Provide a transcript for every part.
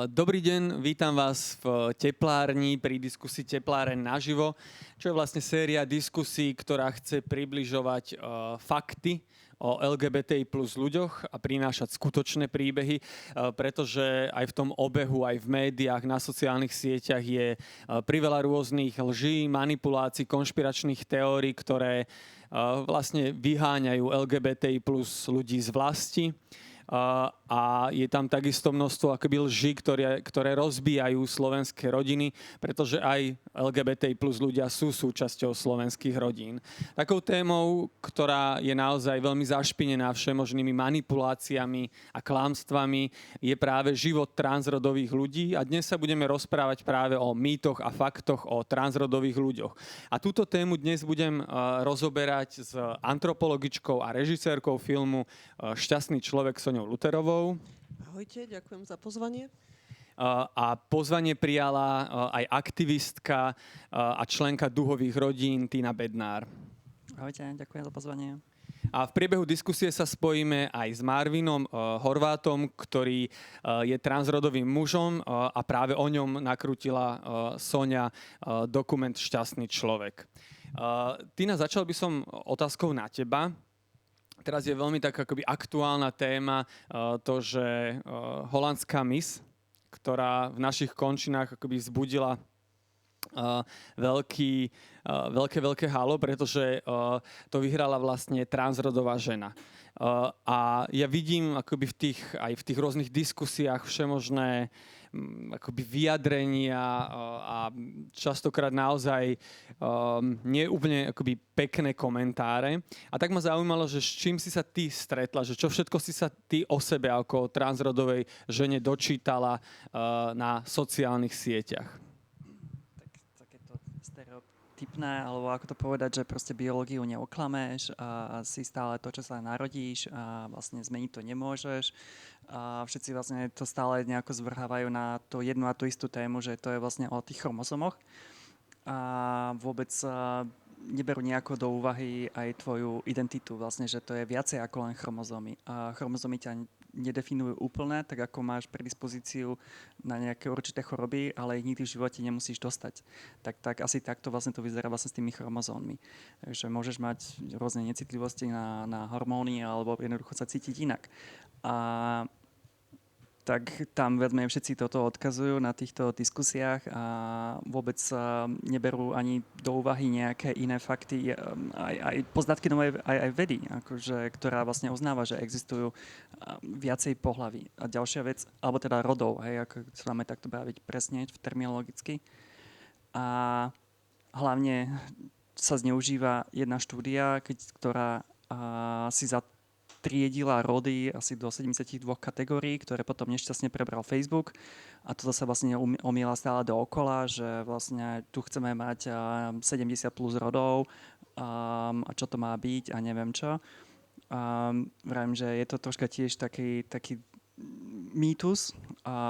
Dobrý deň, vítam vás v teplárni pri diskusii Tepláreň naživo, čo je vlastne séria diskusí, ktorá chce približovať fakty o LGBTI plus ľuďoch a prinášať skutočné príbehy, pretože aj v tom obehu, aj v médiách, na sociálnych sieťach je priveľa rôznych lží, manipulácií, konšpiračných teórií, ktoré vlastne vyháňajú LGBTI plus ľudí z vlasti. A je tam takisto množstvo akoby lží, ktoré rozbijajú slovenské rodiny, pretože aj LGBTI plus ľudia sú súčasťou slovenských rodín. Takou témou, ktorá je naozaj veľmi zašpinená všemožnými manipuláciami a klamstvami, je práve život transrodových ľudí a dnes sa budeme rozprávať práve o mýtoch a faktoch o transrodových ľuďoch. A túto tému dnes budem rozoberať s antropologičkou a režisérkou filmu Šťastný človek Soňou Luterovou. Ahojte, ďakujem za pozvanie. A pozvanie prijala aj aktivistka a členka Duhových rodín Tina Bednár. Ahojte, ďakujem za pozvanie. A v priebehu diskusie sa spojíme aj s Marvinom Horvátom, ktorý je transrodovým mužom a práve o ňom nakrútila Soňa dokument Šťastný človek. Tina, začal by som otázkou na teba. Teraz je veľmi tak akoby aktuálna téma to, že holandská Miss, ktorá v našich končinách akoby vzbudila veľké halo, pretože to vyhrala vlastne transrodová žena. A ja vidím akoby aj v tých rôznych diskusiách všemožné akoby vyjadrenia a častokrát naozaj nie úplne akoby pekné komentáre. A tak ma zaujímalo, že s čím si sa ty stretla, že čo všetko si sa ty o sebe ako transrodovej žene dočítala na sociálnych sieťach. Typné, alebo ako to povedať, že proste biológiu neoklameš a si stále to, čo sa narodíš a vlastne zmeniť to nemôžeš. A všetci vlastne to stále nejako zvrhávajú na tú jednu a tú istú tému, že to je vlastne o tých chromozomoch. A vôbec neberú nejako do úvahy aj tvoju identitu, vlastne, že to je viacej ako len chromozomy. A chromozomy ťa nedefinujú úplne, tak ako máš predispozíciu na nejaké určité choroby, ale ich nikdy v živote nemusíš dostať. Tak asi takto vlastne to vyzerá vlastne s tými chromozómmi. Takže môžeš mať rôzne necitlivosti na hormóny alebo jednoducho sa cítiť inak. A tak tam vedme všetci toto odkazujú na týchto diskusiách a vôbec neberú ani do úvahy nejaké iné fakty, aj poznatky novej aj vedy, akože, ktorá vlastne uznáva, že existujú viacej pohlaví. A ďalšia vec, alebo teda rodov, hej, ako sa máme takto baviť presne terminologicky. A hlavne sa zneužíva jedna štúdia, ktorá si triedila rody asi do 72 kategórií, ktoré potom nešťastne prebral Facebook. A to sa vlastne omiela stále dookola, že vlastne tu chceme mať 70 plus rodov a čo to má byť a neviem čo. Vravím, že je to troška tiež taký mýtus,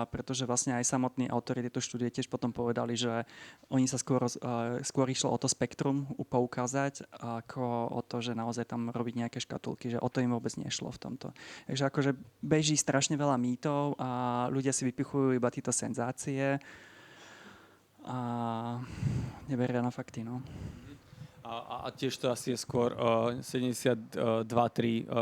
pretože vlastne aj samotní autori tejto štúdie tiež potom povedali, že oni sa skôr išlo o to spektrum poukázať, ako o to, že naozaj tam robiť nejaké škatulky, že o to im vôbec nešlo v tomto. Takže akože beží strašne veľa mýtov a ľudia si vypichujú iba tieto senzácie a neveria na fakty, no. A tiež to asi je skôr 72-3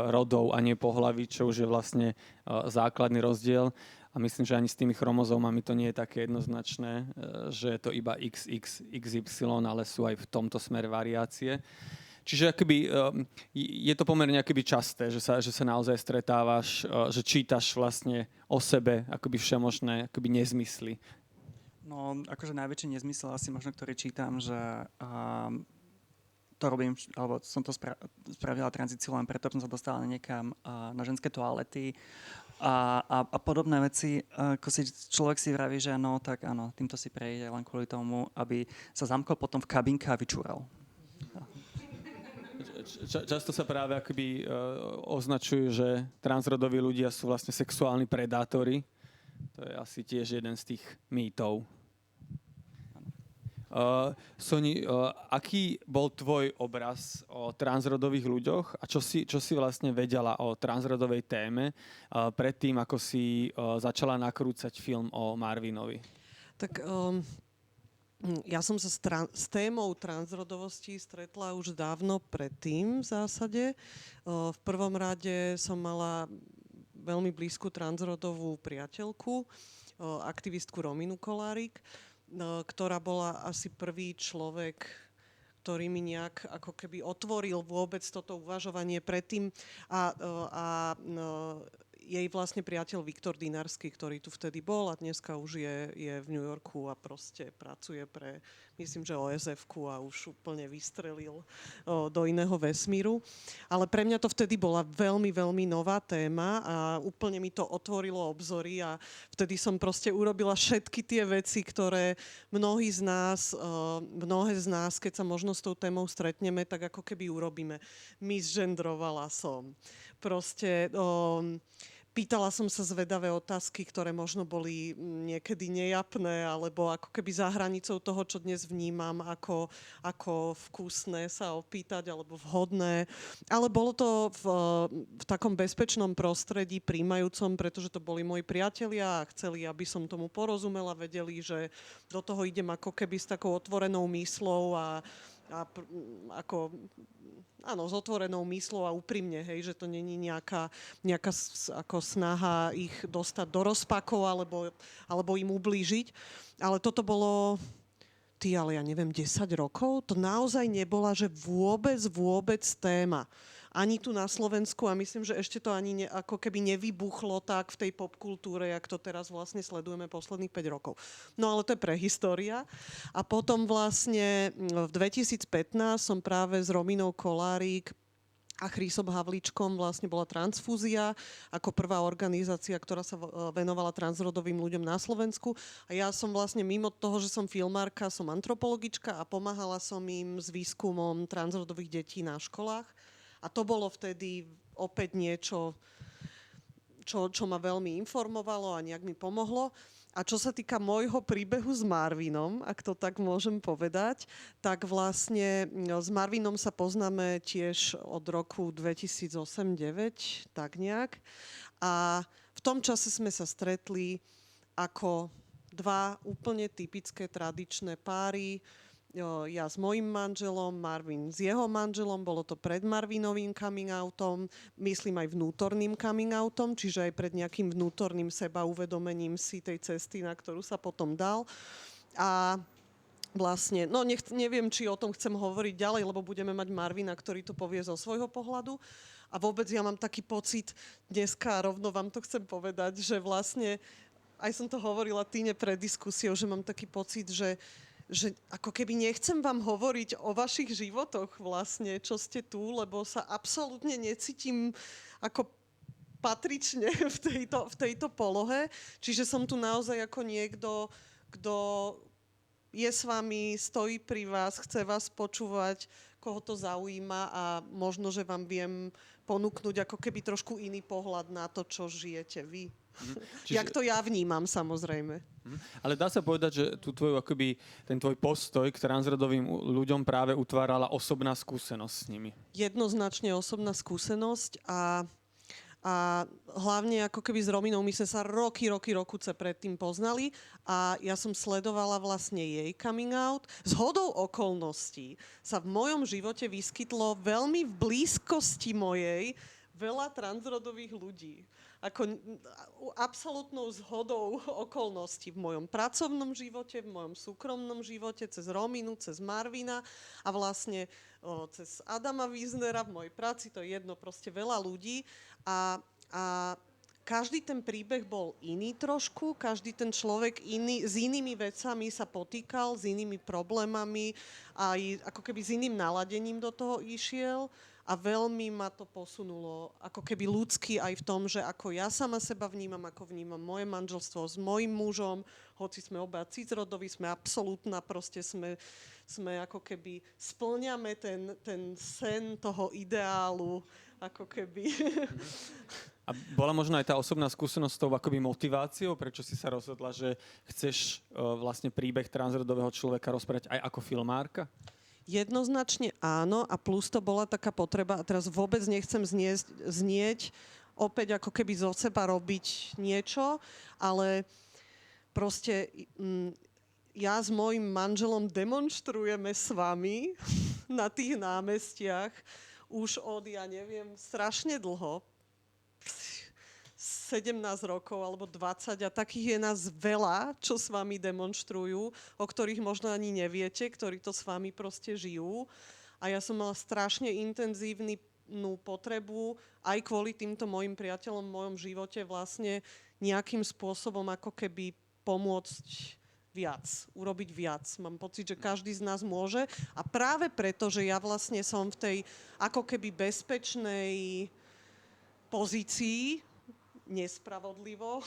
rodov a nie pohlaví, čo už je vlastne základný rozdiel. A myslím, že ani s tými chromozómami to nie je také jednoznačné, že je to iba XX, XY, ale sú aj v tomto smere variácie. Čiže akoby, je to pomerne akoby časté, že sa naozaj stretávaš, že čítaš vlastne o sebe akoby všemožné akoby nezmysly. No, akože najväčší nezmysel asi možno, ktorý čítam, že to robím, alebo som to spravila tranzíciu len preto, som sa dostala niekam na ženské toalety a podobné veci, ako si človek si vraví, že no, tak áno, týmto si prejde len kvôli tomu, aby sa zamkol potom v kabinke a vyčúral. Často sa práve akoby označujú, že transrodoví ľudia sú vlastne sexuálni predátori. To je asi tiež jeden z tých mýtov. Soni, aký bol tvoj obraz o transrodových ľuďoch a čo si vlastne vedela o transrodovej téme predtým, ako si začala nakrúcať film o Marvinovi? Tak ja som sa s témou transrodovosti stretla už dávno predtým v zásade. V prvom rade som mala veľmi blízku transrodovú priateľku, aktivistku Rominu Kolárik, ktorá bola asi prvý človek, ktorý mi nejak ako keby otvoril vôbec toto uvažovanie predtým a jej vlastne priateľ Viktor Dinarsky, ktorý tu vtedy bol a dneska už je v New Yorku a proste pracuje pre, myslím, že OSF-ku a už úplne vystrelil do iného vesmíru. Ale pre mňa to vtedy bola veľmi, veľmi nová téma a úplne mi to otvorilo obzory a vtedy som proste urobila všetky tie veci, ktoré mnohé z nás, keď sa možno s tou témou stretneme, tak ako keby urobíme. Misgendrovala som. Proste pýtala som sa zvedavé otázky, ktoré možno boli niekedy nejapné, alebo ako keby za hranicou toho, čo dnes vnímam, ako vkusné sa opýtať, alebo vhodné. Ale bolo to v takom bezpečnom prostredí, príjmajúcom, pretože to boli moji priatelia a chceli, aby som tomu porozumela, vedeli, že do toho idem ako keby s takou otvorenou myslou a s otvorenou myslou a úprimne, hej, že to není nejaká ako snaha ich dostať do rozpakov alebo im ublížiť. Ale toto bolo, ale ja neviem, 10 rokov? To naozaj nebola, že vôbec téma. Ani tu na Slovensku a myslím, že ešte to ani ako keby nevybuchlo tak v tej popkultúre, jak to teraz vlastne sledujeme posledných 5 rokov. No ale to je prehistória. A potom vlastne v 2015 som práve s Rominou Kolárik a Chrisom Havlíčkom vlastne bola Transfúzia ako prvá organizácia, ktorá sa venovala transrodovým ľuďom na Slovensku. A ja som vlastne mimo toho, že som filmárka, som antropologička a pomáhala som im s výskumom transrodových detí na školách. A to bolo vtedy opäť niečo, čo ma veľmi informovalo a nejak mi pomohlo. A čo sa týka môjho príbehu s Marvinom, ak to tak môžem povedať, tak vlastne s Marvinom sa poznáme tiež od roku 2008-2009, tak nejak. A v tom čase sme sa stretli ako dva úplne typické tradičné páry. Ja s mojím manželom, Marvin s jeho manželom, bolo to pred Marvinovým coming outom, myslím aj vnútorným coming outom, čiže aj pred nejakým vnútorným sebauvedomením si tej cesty, na ktorú sa potom dal. A vlastne, neviem, či o tom chcem hovoriť ďalej, lebo budeme mať Marvina, ktorý to povie zo svojho pohľadu. A vôbec ja mám taký pocit, dneska rovno vám to chcem povedať, že vlastne, aj som to hovorila Týne pred diskusiou, že mám taký pocit, že ako keby nechcem vám hovoriť o vašich životoch vlastne, čo ste tu, lebo sa absolútne necítim ako patrične v tejto polohe. Čiže som tu naozaj ako niekto, kto je s vami, stojí pri vás, chce vás počúvať, koho to zaujíma a možno, že vám viem ponúknuť ako keby trošku iný pohľad na to, čo žijete vy. Jak to ja vnímam, samozrejme. Ale dá sa povedať, že ten tvoj postoj k transrodovým ľuďom práve utvárala osobná skúsenosť s nimi. Jednoznačne osobná skúsenosť a hlavne ako keby s Rominou my sme sa roky predtým poznali a ja som sledovala vlastne jej coming out. Zhodou okolností sa v mojom živote vyskytlo veľmi v blízkosti mojej veľa transrodových ľudí. Ako absolútnou zhodou okolností v mojom pracovnom živote, v mojom súkromnom živote, cez Rominu, cez Marvina a vlastne cez Adama Wiesnera v mojej práci, to je jedno, proste veľa ľudí a každý ten príbeh bol iný trošku, každý ten človek s inými vecami sa potýkal, s inými problémami a ako keby s iným naladením do toho išiel. A veľmi ma to posunulo ako keby ľudsky aj v tom, že ako ja sama seba vnímam, ako vnímam moje manželstvo s mojím mužom, hoci sme oba cisrodoví, sme absolútna, proste sme ako keby spĺňame ten sen toho ideálu, ako keby A bola možno aj tá osobná skúsenosť s tou akoby motiváciou, prečo si sa rozhodla, že chceš vlastne príbeh transrodového človeka rozprávať aj ako filmárka? Jednoznačne áno a plus to bola taká potreba, a teraz vôbec nechcem znieť opäť ako keby zo seba robiť niečo, ale proste ja s mojím manželom demonštrujeme s vami na tých námestiach už od, ja neviem, strašne dlho. 17 rokov alebo 20 a takých je nás veľa, čo s vami demonštrujú, o ktorých možno ani neviete, ktorí to s vami proste žijú. A ja som mala strašne intenzívnu potrebu aj kvôli týmto mojim priateľom v mojom živote vlastne nejakým spôsobom ako keby pomôcť viac, urobiť viac. Mám pocit, že každý z nás môže a práve preto, že ja vlastne som v tej ako keby bezpečnej pozícii, nespravodlivo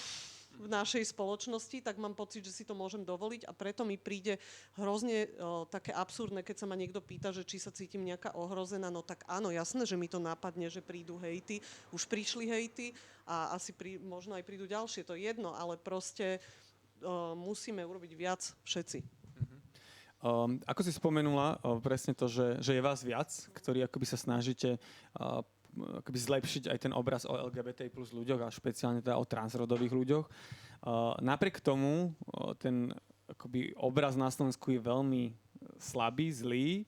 v našej spoločnosti, tak mám pocit, že si to môžem dovoliť a preto mi príde hrozne také absurdné, keď sa ma niekto pýta, že či sa cítim nejaká ohrozená, no tak áno, jasné, že mi to napadne, že prídu hejty, už prišli hejty a asi možno aj prídu ďalšie, to je jedno, ale proste musíme urobiť viac všetci. Ako si spomenula, presne to, že je vás viac, ktorí akoby sa snažíte akoby zlepšiť aj ten obraz o LGBT plus ľuďoch a špeciálne teda o transrodových ľuďoch. Napriek tomu ten akoby obraz na Slovensku je veľmi slabý, zlý.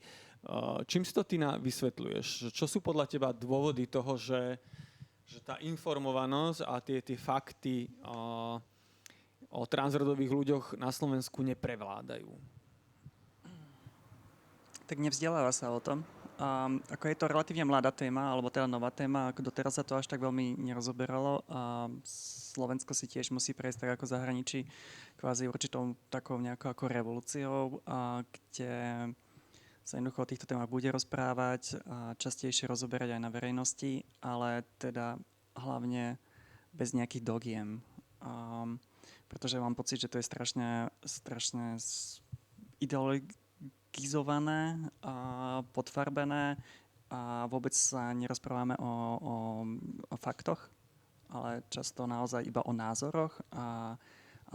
Čím si to ty vysvetľuješ? Čo sú podľa teba dôvody toho, že tá informovanosť a tie fakty o transrodových ľuďoch na Slovensku neprevládajú? Tak nevzdeláva sa o tom. Ako je to relatívne mladá téma, alebo teda nová téma, ako doteraz sa to až tak veľmi nerozoberalo. Slovensko si tiež musí prejsť tak ako v zahraničí kvázi určitou takou nejakou ako revolúciou, kde sa jednoducho o týchto témach bude rozprávať a častejšie rozoberať aj na verejnosti, ale teda hlavne bez nejakých dogiem. Pretože mám pocit, že to je strašne ideologizované a podfarbené a vôbec sa nerozprávame o faktoch, ale často naozaj iba o názoroch a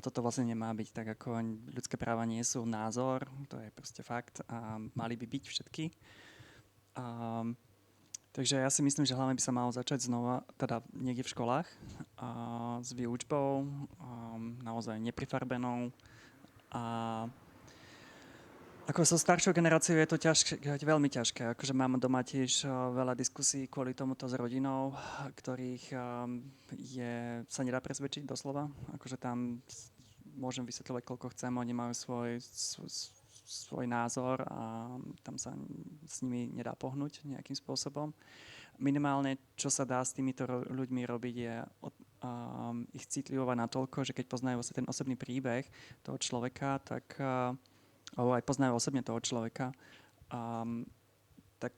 toto vlastne nemá byť tak, ako ľudské práva nie sú názor, to je proste fakt a mali by byť všetky. Takže ja si myslím, že hlavne by sa malo začať znova, teda niekde v školách s výučbou, naozaj neprifarbenou a ako so staršou generáciou je to veľmi ťažké. Akože mám doma tiež veľa diskusí kvôli tomuto s rodinou, ktorých sa nedá presvedčiť doslova. Akože tam môžem vysvetľovať, koľko chcem, oni majú svoj názor a tam sa s nimi nedá pohnúť nejakým spôsobom. Minimálne, čo sa dá s týmito ľuďmi robiť, je ich citlivovať natoľko, že keď poznajú ten osobný príbeh toho človeka, tak alebo aj poznajú osobne toho človeka, tak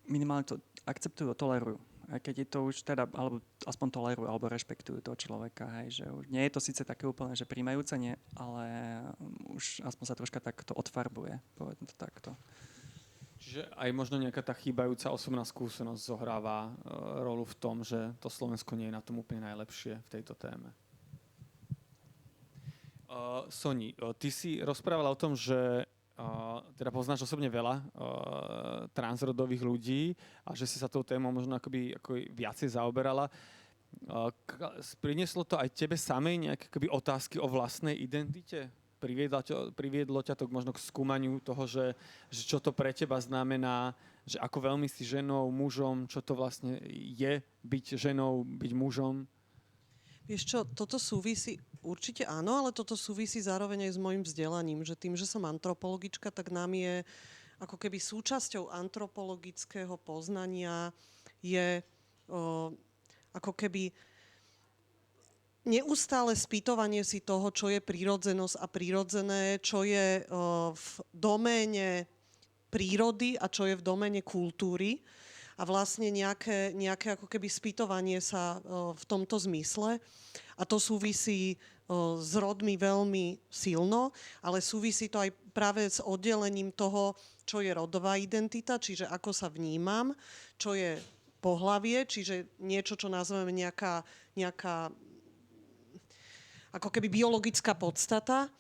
minimálne to akceptujú, tolerujú. Aj keď je to už teda, alebo aspoň tolerujú, alebo rešpektujú toho človeka. Hej, že nie je to síce také úplne, že príjmajúce, nie, ale už aspoň sa troška takto odfarbuje, povedzme to takto. Čiže aj možno nejaká tá chýbajúca osobná skúsenosť zohráva rolu v tom, že to Slovensko nie je na tom úplne najlepšie v tejto téme. Soni, ty si rozprávala o tom, že teda poznáš osobne veľa transrodových ľudí a že si sa tou témou možno ako viacej zaoberala. Prinieslo to aj tebe samej nejaké otázky o vlastnej identite? Priviedlo ťa to možno k skúmaniu toho, že čo to pre teba znamená, že ako veľmi si ženou, mužom, čo to vlastne je byť ženou, byť mužom? Vieš čo, toto súvisí, určite áno, ale toto súvisí zároveň aj s mojim vzdelaním, že tým, že som antropologička, tak nám je ako keby súčasťou antropologického poznania je ako keby neustále spýtovanie si toho, čo je prírodzenosť a prírodzené, čo je v doméne prírody a čo je v doméne kultúry. A vlastne nejaké ako keby spýtovanie sa v tomto zmysle. A to súvisí s rodmi veľmi silno, ale súvisí to aj práve s oddelením toho, čo je rodová identita, čiže ako sa vnímam, čo je pohlavie, čiže niečo, čo nazveme nejaká ako keby biologická podstata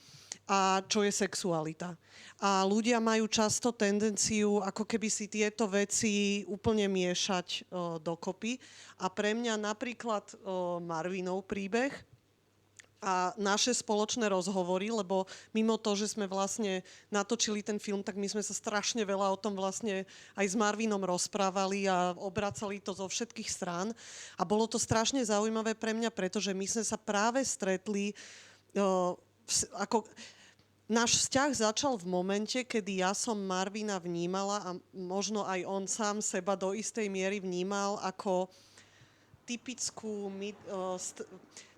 a čo je sexualita. A ľudia majú často tendenciu ako keby si tieto veci úplne miešať dokopy. A pre mňa napríklad Marvinov príbeh a naše spoločné rozhovory, lebo mimo to, že sme vlastne natočili ten film, tak my sme sa strašne veľa o tom vlastne aj s Marvinom rozprávali a obracali to zo všetkých strán. A bolo to strašne zaujímavé pre mňa, pretože my sme sa práve stretli ako... Náš vzťah začal v momente, kedy ja som Marvina vnímala a možno aj on sám seba do istej miery vnímal ako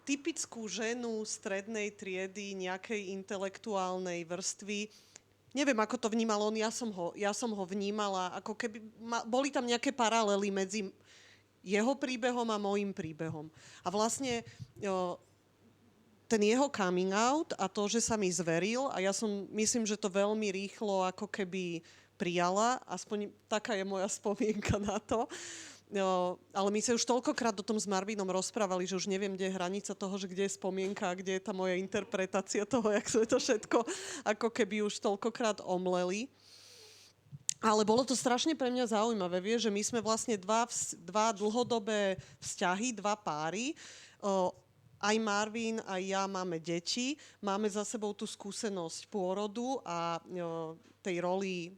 typickú ženu strednej triedy, nejakej intelektuálnej vrstvy. Neviem, ako to vnímal on, ja som ho vnímala, ako keby boli tam nejaké paralely medzi jeho príbehom a môjim príbehom. A vlastne ten jeho coming out a to, že sa mi zveril a ja myslím, že to veľmi rýchlo ako keby prijala, aspoň taká je moja spomienka na to. Ale my sa už toľkokrát o tom s Marvinom rozprávali, že už neviem, kde je hranica toho, že kde je spomienka a kde je tá moja interpretácia toho, jak sme to všetko ako keby už toľkokrát omleli. Ale bolo to strašne pre mňa zaujímavé, vieš, že my sme vlastne dva dlhodobé vzťahy, dva páry. Aj Marvin, aj ja máme deti, máme za sebou tú skúsenosť pôrodu a tej roli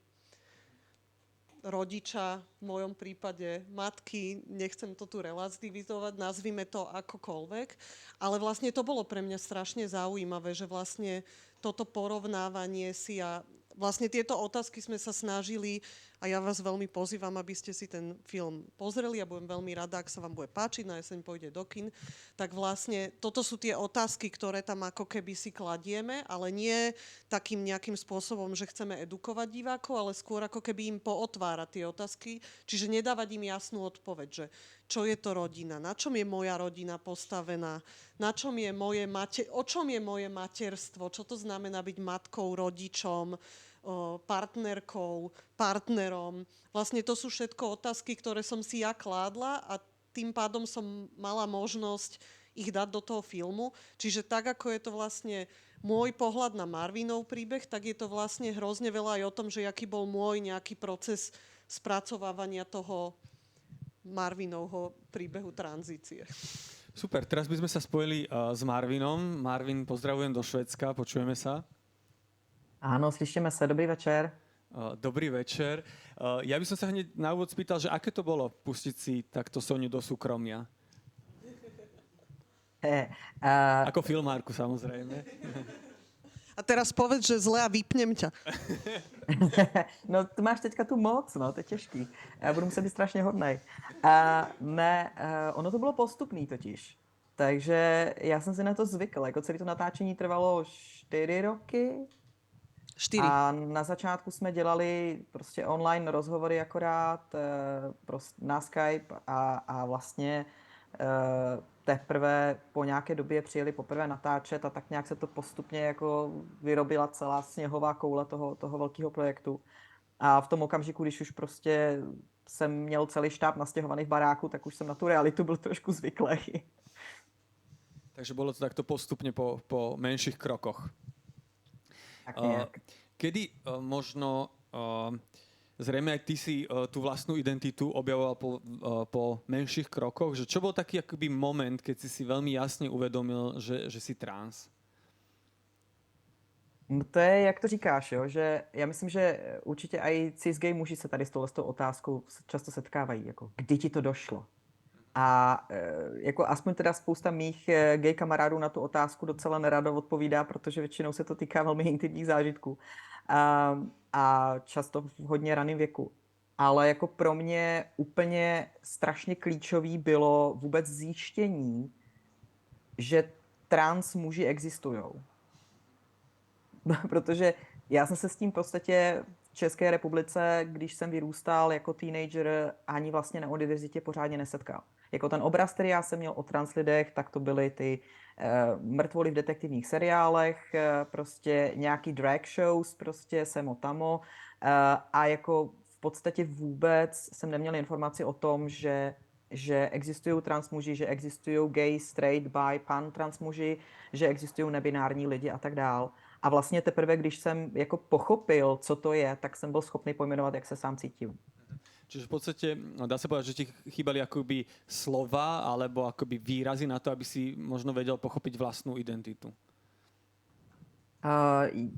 rodiča, v mojom prípade matky, nechcem to tu relativizovať, nazvime to akokoľvek, ale vlastne to bolo pre mňa strašne zaujímavé, že vlastne toto porovnávanie si a vlastne tieto otázky sme sa snažili a ja vás veľmi pozývam, aby ste si ten film pozreli a budem veľmi rada, ak sa vám bude páčiť, na jeseň pôjde do kin. Tak vlastne toto sú tie otázky, ktoré tam ako keby si kladieme, ale nie takým nejakým spôsobom, že chceme edukovať divákov, ale skôr ako keby im pootvárať tie otázky, čiže nedávať im jasnú odpoveď, že čo je to rodina, na čom je moja rodina postavená, o čom je moje materstvo, čo to znamená byť matkou, rodičom, partnerkou, partnerom. Vlastne to sú všetko otázky, ktoré som si ja kládla a tým pádom som mala možnosť ich dať do toho filmu. Čiže tak, ako je to vlastne môj pohľad na Marvinov príbeh, tak je to vlastne hrozne veľa aj o tom, že aký bol môj nejaký proces spracovávania toho Marvinovho príbehu tranzície. Super, teraz by sme sa spojili s Marvinom. Marvin, pozdravujem do Švédska, počujeme sa. Áno, slyšíme sa, dobrý večer. Dobrý večer. Ja by som sa hneď na úvod spýtal, že aké to bolo pustiť si takto Soniu do súkromia? Ako filmárku, samozrejme. A teraz povedz, že zle a vypnem ťa. No, ty máš teďka tu moc, no, to je těžký. Budu muset být strašně hodnej. Ono to bylo postupný totiž. Takže já jsem si na to zvykl. Jako celé to natáčení trvalo 4 roky. 4. A na začátku jsme dělali prostě online rozhovory akorát na Skype a vlastně teprve po nějaké době přijeli poprvé natáčet a tak nějak se to postupně jako vyrobila celá sněhová koule toho velkého projektu. A v tom okamžiku, když už prostě jsem měl celý štáb nastěhovaný v baráku, tak už jsem na tu realitu byl trošku zvyklý. Takže bolo to takto postupne po menších krokoch. Tak nejak. Kedy možno, zrejme aj ty si tú vlastnú identitu objavoval po menších krokoch, že čo bol taký akoby moment, keď si veľmi jasne uvedomil, že si trans? No to je, jak to říkáš, jo? Že já myslím, že určitě i cis-gay muži se tady s touhletou otázkou často setkávají, jako kdy ti to došlo? A jako aspoň teda spousta mých gay kamarádů na tu otázku docela nerado odpovídá, protože většinou se to týká velmi intimních zážitků a často v hodně raném věku. Ale jako pro mě úplně strašně klíčový bylo vůbec zjištění, že trans muži existujou. Protože já jsem se s tím v podstatě v České republice, když jsem vyrůstal jako teenager, ani vlastně na univerzitě pořádně nesetkal. Jako ten obraz, který já jsem měl o trans lidech, tak to byly ty mrtvoly v detektivních seriálech, prostě nějaký drag shows, prostě semo tamo a jako v podstatě vůbec jsem neměl informaci o tom, že existují transmuži, že existují gay, straight, bi, pan transmuži, že existují nebinární lidi a tak dál. A vlastně teprve, když jsem jako pochopil, co to je, tak jsem byl schopný pojmenovat, jak se sám cítím. Čiže v podstate dá sa povedať, že ti chýbali akoby slova alebo akoby výrazy na to, aby si možno vedel pochopiť vlastnú identitu.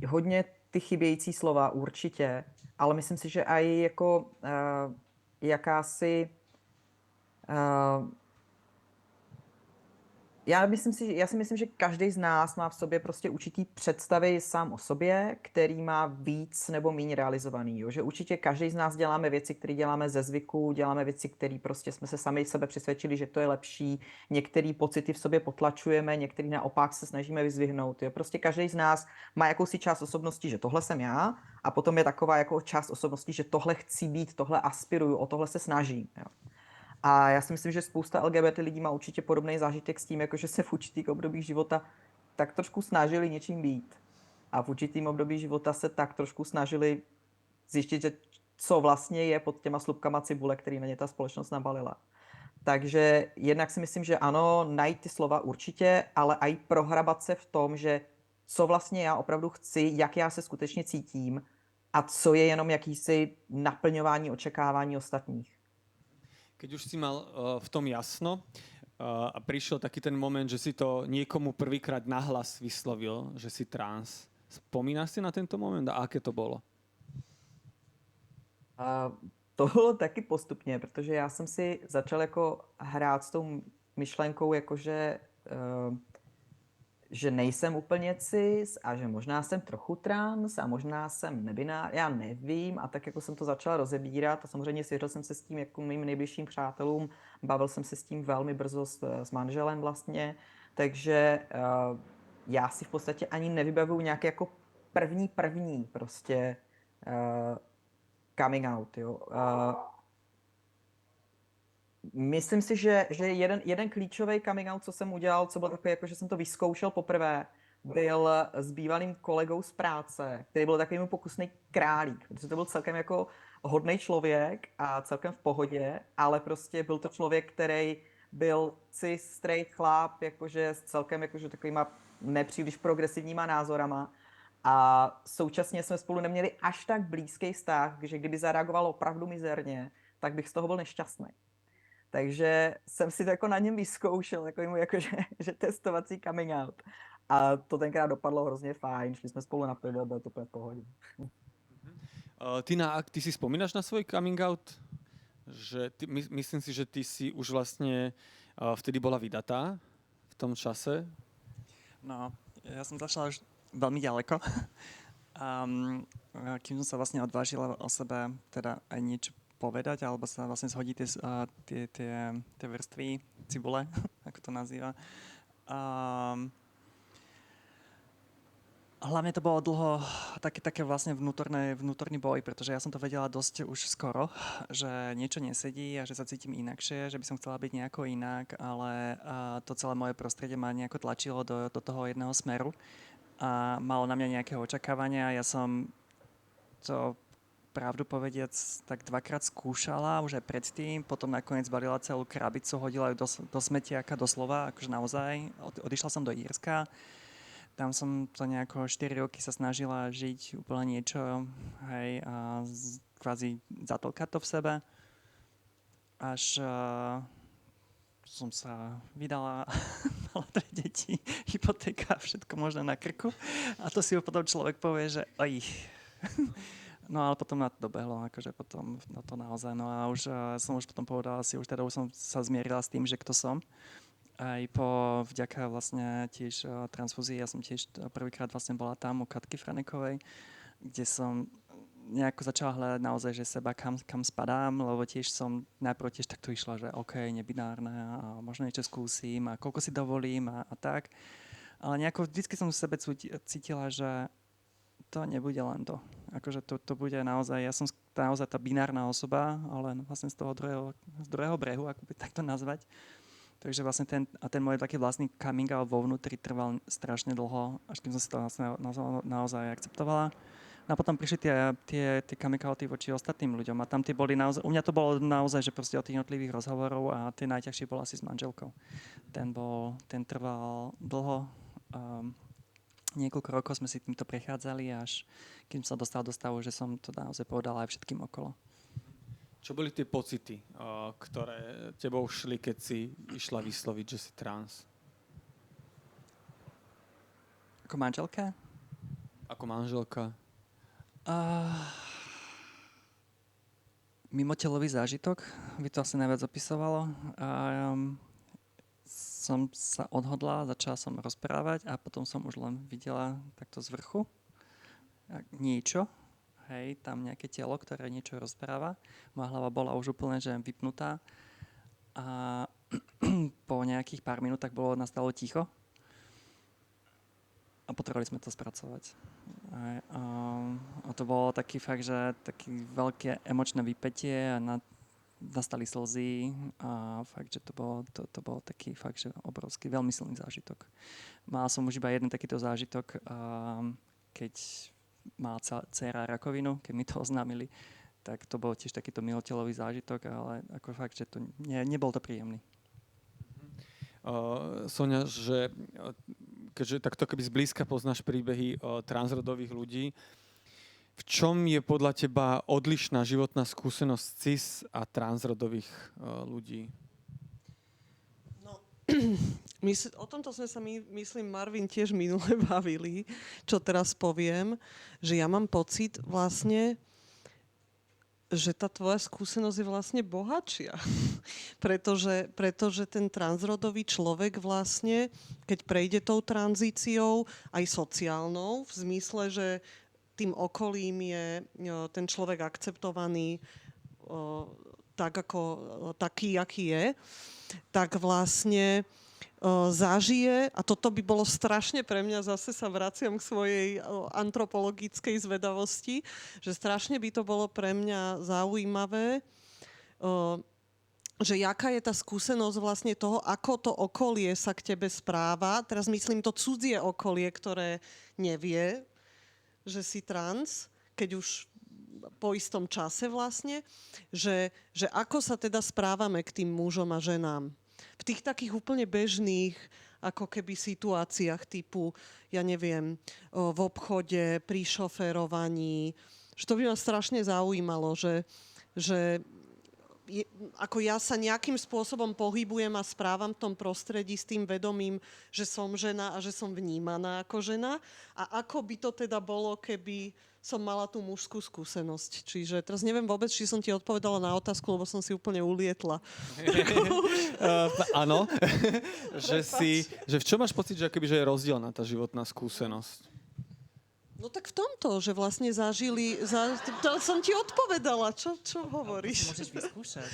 Hodně ty chybějící slova určitě, ale myslím si, že aj jako jakási já si myslím, že každý z nás má v sobě prostě určitý představy sám o sobě, který má víc nebo méně realizovaný. Jo? Že určitě každý z nás děláme věci, které děláme ze zvyku, děláme věci, které prostě jsme se sami sebe přesvědčili, že to je lepší. Některé pocity v sobě potlačujeme, některé naopak se snažíme vyzdvihnout. Jo? Prostě každý z nás má jakousi část osobnosti, že tohle jsem já, a potom je taková jako část osobnosti, že tohle chci být, tohle aspiruju, o tohle se snažím. Jo? A já si myslím, že spousta LGBT lidí má určitě podobný zážitek s tím, jakože se v určitých obdobích života tak trošku snažili něčím být. A v určitým období života se tak trošku snažili zjistit, že co vlastně je pod těma slupkama cibule, který na ně ta společnost nabalila. Takže jednak si myslím, že ano, najít ty slova určitě, ale i prohrabat se v tom, že co vlastně já opravdu chci, jak já se skutečně cítím a co je jenom jakýsi naplňování očekávání ostatních. Keď už si mal v tom jasno a prišiel taký ten moment, že si to niekomu prvýkrát nahlas vyslovil, že si trans. Spomínaš si na tento moment a aké to bolo? To bylo taky postupně, protože já jsem si začal jako hrát s tou myšlenkou, jakože že nejsem úplně cis a že možná jsem trochu trans a možná jsem nebinár, já nevím, a tak jako jsem to začal rozebírat a samozřejmě svěřil jsem se s tím jako mým nejbližším přátelům, bavil jsem se s tím velmi brzo s manželem vlastně, takže já si v podstatě ani nevybavuju nějaký jako první prostě coming out, jo. Myslím si, že jeden klíčový coming out, co jsem udělal, co byl takový, jako že jsem to vyzkoušel poprvé, byl s bývalým kolegou z práce, který byl takový pokusný králík, protože to byl celkem jako hodnej člověk a celkem v pohodě, ale prostě byl to člověk, který byl cis, straight chlap, jakože s celkem jakože takovýma nepříliš progresivníma názorama. A současně jsme spolu neměli až tak blízký vztah, že kdyby zareagoval opravdu mizerně, tak bych z toho byl nešťastný. Takže jsem si to jako na něm vyzkoušel, že testovací coming out. A to tenkrát dopadlo hrozně fajn, šli jsme spolu na pivo, bylo to úplně v pohodě. Ty si spomínaš na svoj coming out? Že myslím si, že ty si už vlastne vtedy bola vydatá v tom čase. No, ja som začala už veľmi ďaleko. Kým som sa vlastne odvážila o sebe teda aj niečo povedať, alebo sa vlastne zhodí tie vrstvy cibule, ako to nazýva. Hlavne to bolo dlho také vlastne vnútorný boj, pretože ja som to vedela dosť už skoro, že niečo nesedí a že sa cítim inakšie, že by som chcela byť nejako inak, ale to celé moje prostredie ma nejako tlačilo do toho jedného smeru a malo na mňa nejaké očakávania. Ja som to pravdu povediac tak dvakrát skúšala, už aj predtým, potom nakoniec balila celú krabicu, hodila ju do smetiaka doslova, akože naozaj. Odišla som do Írska, tam som to nejako 4 roky sa snažila žiť úplne niečo, hej, a kvázi zatlkať to v sebe. Až som sa vydala, mala 3 deti, hypotéka, všetko možné na krku. A to si potom človek povie, že oj. No ale potom na to dobehlo, akože potom na to naozaj. No a už som potom povedala si, už som sa zmierila s tým, že kto som. Aj vďaka vlastne tiež transfúzii, ja som tiež prvýkrát vlastne bola tam u Katky Franekovej, kde som nejako začala hľadať naozaj, že seba kam spadám, lebo tiež som najprv tiež takto išla, že OK, nebinárne a možno niečo skúsim a koľko si dovolím a tak. Ale nejako vždycky som v sebe cítila, že to nebude len to. Akože to bude naozaj, ja som naozaj tá binárna osoba, ale vlastne z toho druhého brehu, ako by takto nazvať. Takže vlastne ten môj taký vlastný coming out vo vnútri trval strašne dlho, až kým som si to vlastne naozaj akceptovala. A potom prišli tie kamikauty voči ostatným ľuďom a tam tie boli naozaj, u mňa to bolo naozaj, že proste od tých jednotlivých rozhovorov a tie najťažšie bol asi s manželkou. Ten trval dlho, niekoľko rokov sme si týmto prechádzali, až kým som sa dostal do stavu, že som to naozaj povedal aj všetkým okolo. Čo boli tie pocity, ktoré tebou šli, keď si išla vysloviť, že si trans? Ako manželka? Ako manželka? Mimotelový zážitok by to asi najviac opisovalo. Som sa odhodla, začala som rozprávať a potom som už len videla takto z vrchu niečo. Hej, tam nejaké telo, ktoré niečo rozpráva. Moja hlava bola už úplne že vypnutá a po nejakých pár minútach nastalo ticho a potrebovali sme to spracovať. A to bolo taký fakt, že také veľké emočné vypätie a nastali slzy a fakt, že to bol taký fakt, že obrovský, veľmi silný zážitok. Mal som už iba jeden takýto zážitok, keď mala dcéra rakovinu, keď mi to oznámili, tak to bol tiež takýto milotelový zážitok, ale ako fakt, že to nebol to príjemný. Soňa, že keďže takto keby zblízka poznáš príbehy transrodových ľudí, v čom je podľa teba odlišná životná skúsenosť cis a transrodových ľudí? No, o tomto sme sa, myslím, Marvin tiež minule bavili, čo teraz poviem, že ja mám pocit vlastne, že tá tvoja skúsenosť je vlastne bohatšia. pretože ten transrodový človek vlastne, keď prejde tou tranzíciou, aj sociálnou, v zmysle, že tým okolím je ten človek akceptovaný taký, aký je, tak vlastne zažije, a toto by bolo strašne pre mňa, zase sa vraciam k svojej antropologickej zvedavosti, že strašne by to bolo pre mňa zaujímavé, že jaká je tá skúsenosť vlastne toho, ako to okolie sa k tebe správa. Teraz myslím to cudzie okolie, ktoré nevie, že si trans, keď už po istom čase vlastne, že ako sa teda správame k tým mužom a ženám. V tých takých úplne bežných ako keby situáciách typu, ja neviem, v obchode, pri šoférovaní. Že to by ma strašne zaujímalo, ako ja sa nejakým spôsobom pohybujem a správam v tom prostredí s tým vedomím, že som žena a že som vnímaná ako žena. A ako by to teda bolo, keby som mala tú mužskú skúsenosť. Čiže teraz neviem vôbec, či som ti odpovedala na otázku, lebo som si úplne ulietla. Áno. že v čom máš pocit, že akoby, že je rozdielna tá životná skúsenosť? No tak v tomto, že vlastne zažili... To som ti odpovedala. Čo hovoríš? Môžeš vyskúšať.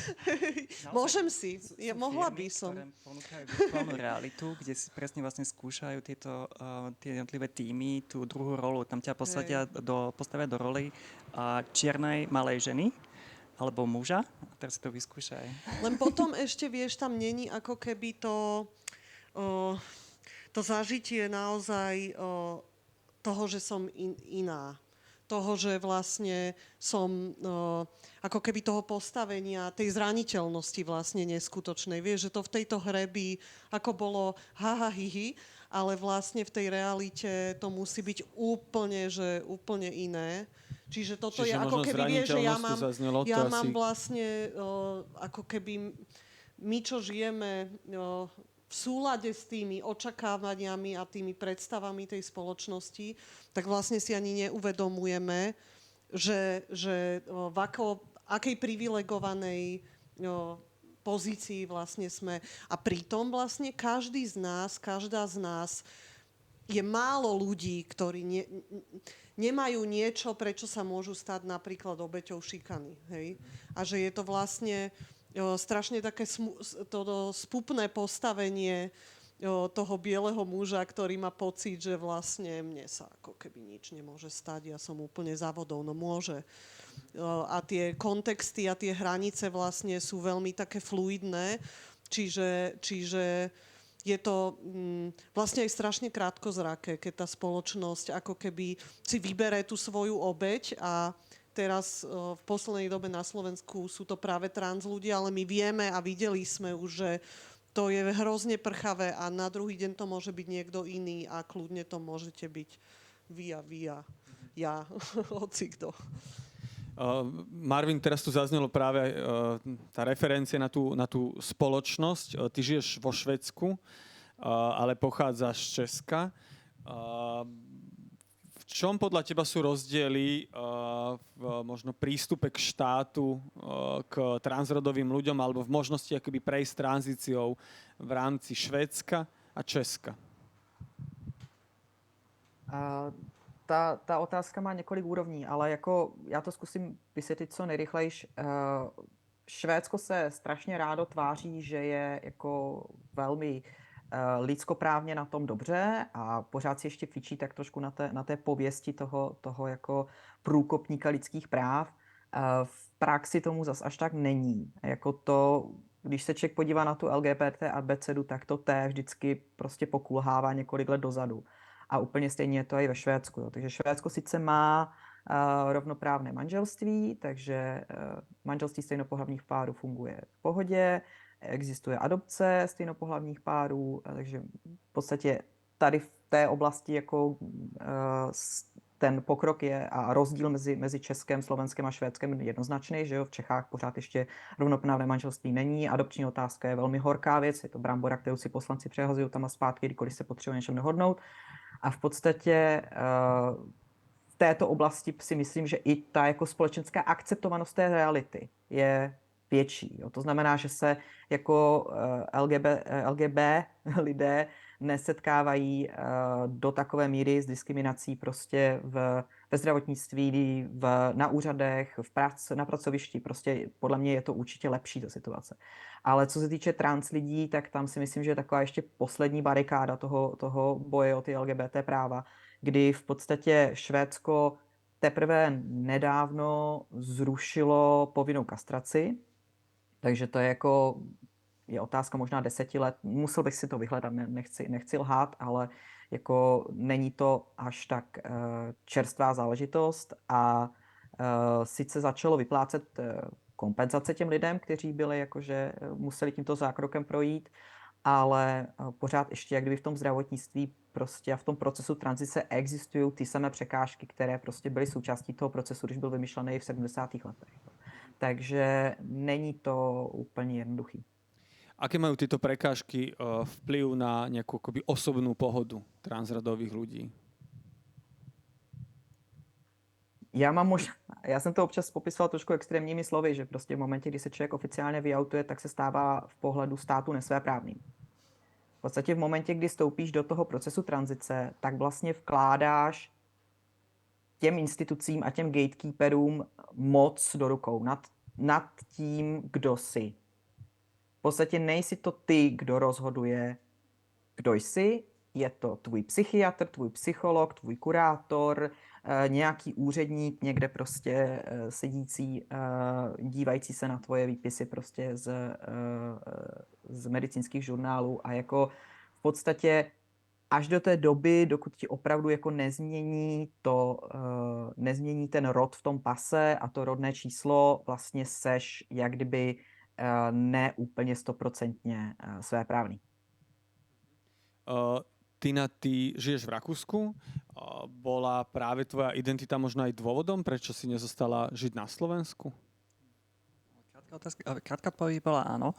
Môžem si. Mohla by som. Ktoré ponúkajú virtuálnu realitu, kde si presne vlastne skúšajú tie jednotlivé týmy, tú druhú rolu. Tam ťa postavia do roli čiernej malej ženy alebo muža. A teraz si to vyskúšaj. Len potom ešte, vieš, tam není ako keby to zažitie naozaj... toho, že som iná. Toho, že vlastne som ako keby toho postavenia, tej zraniteľnosti vlastne neskutočnej. Vieš, že to v tejto hre by ako bolo hihi, ale vlastne v tej realite to musí byť úplne iné. Čiže toto je ako keby, vieš, že ja mám vlastne ako keby my, čo žijeme v súlade s tými očakávaniami a tými predstavami tej spoločnosti, tak vlastne si ani neuvedomujeme, že v akej privilegovanej pozícii vlastne sme. A pritom vlastne každá z nás je málo ľudí, ktorí nemajú niečo, prečo sa môžu stať napríklad obeťou šikany. Hej? A že je to vlastne... strašne také spupné postavenie toho bieleho muža, ktorý má pocit, že vlastne mne sa ako keby nič nemôže stať, ja som úplne za vodou, no môže. A tie kontexty a tie hranice vlastne sú veľmi také fluidné, čiže je to vlastne aj strašne krátkozraké, keď tá spoločnosť ako keby si vybere tú svoju obeť a teraz v poslednej dobe na Slovensku sú to práve trans ľudia, ale my vieme a videli sme už, že to je hrozne prchavé a na druhý deň to môže byť niekto iný a kľudne to môžete byť vy a ja, hocikto. Marvin, teraz tu zaznelo práve tá referencia na tú spoločnosť. Ty žiješ vo Švédsku, ale pochádzaš z Česka. V čom podľa teba sú rozdiely v možno prístupe k štátu, k transrodovým ľuďom alebo v možnosti akoby prejsť tranzíciou v rámci Švédska a Česka? Ta otázka má několik úrovní, ale jako já to zkusím vysvětlit co nejrychlejš. Švédsko se strašně rádo tváří, že je jako velmi lidskoprávně na tom dobře a pořád si ještě fičí tak trošku na té pověsti toho jako průkopníka lidských práv. V praxi tomu zas až tak není. Jako to, když se člověk podívá na tu LGBT abecedu, tak to té vždycky prostě pokulhává několik let dozadu. A úplně stejně je to i ve Švédsku. Jo. Takže Švédsko sice má rovnoprávné manželství, takže manželství stejnopohlavních párů funguje v pohodě, existuje adopce stejnopohlavních párů, takže v podstatě tady v té oblasti jako ten pokrok je a rozdíl mezi Českem, Slovenskem a Švédskem jednoznačný, že jo, v Čechách pořád ještě rovnoprávné manželství není, adopční otázka je velmi horká věc, je to brambora, kterou si poslanci přehazují tam a zpátky, kdykoliv se potřebuje něčem dohodnout. A v podstatě v této oblasti si myslím, že i ta jako společenská akceptovanost té reality je větší. Jo. To znamená, že se jako LGB lidé nesetkávají do takové míry s diskriminací prostě ve zdravotnictví, na úřadech, na pracovišti. Prostě podle mě je to určitě lepší ta situace. Ale co se týče trans lidí, tak tam si myslím, že je taková ještě poslední barikáda toho boje o ty LGBT práva, kdy v podstatě Švédsko teprve nedávno zrušilo povinnou kastraci, takže to je jako je otázka možná 10 let. Musel bych si to vyhledat, nechci lhát, ale jako není to až tak čerstvá záležitost a sice začalo vyplácet kompenzace těm lidem, kteří byli jakože museli tímto zákrokem projít, ale pořád ještě jak kdyby v tom zdravotnictví prostě a v tom procesu tranzice existují ty samé překážky, které prostě byly součástí toho procesu, když byl vymyšlený v 70. letech. Takže není to úplně jednoduchý. Aké majú tieto prekážky vplyv na nejakú akoby osobnú pohodu transrodových ľudí? Já jsem to občas popisoval trošku extrémními slovy, že prostě v momentě, kdy se člověk oficiálně vyautuje, tak se stává v pohledu státu nesvéprávným. V podstatě v momentě, kdy stoupíš do toho procesu tranzice, tak vlastně vkládáš těm institucím a těm gatekeeperům moc do rukou nad tím, kdo jsi. V podstatě nejsi to ty, kdo rozhoduje, kdo jsi, je to tvůj psychiatr, tvůj psycholog, tvůj kurátor, nějaký úředník někde prostě sedící, dívající se na tvoje výpisy prostě z medicínských žurnálů a jako v podstatě až do té doby, dokud ti opravdu jako nezmění ten rod v tom pase a to rodné číslo, vlastně seš jak kdyby ne úplně 100% svéprávný. Tina, ty žiješ v Rakúsku. Bola práve tvoja identita možno aj dôvodom, prečo si nezostala žiť na Slovensku? Krátka odpoveď bola áno,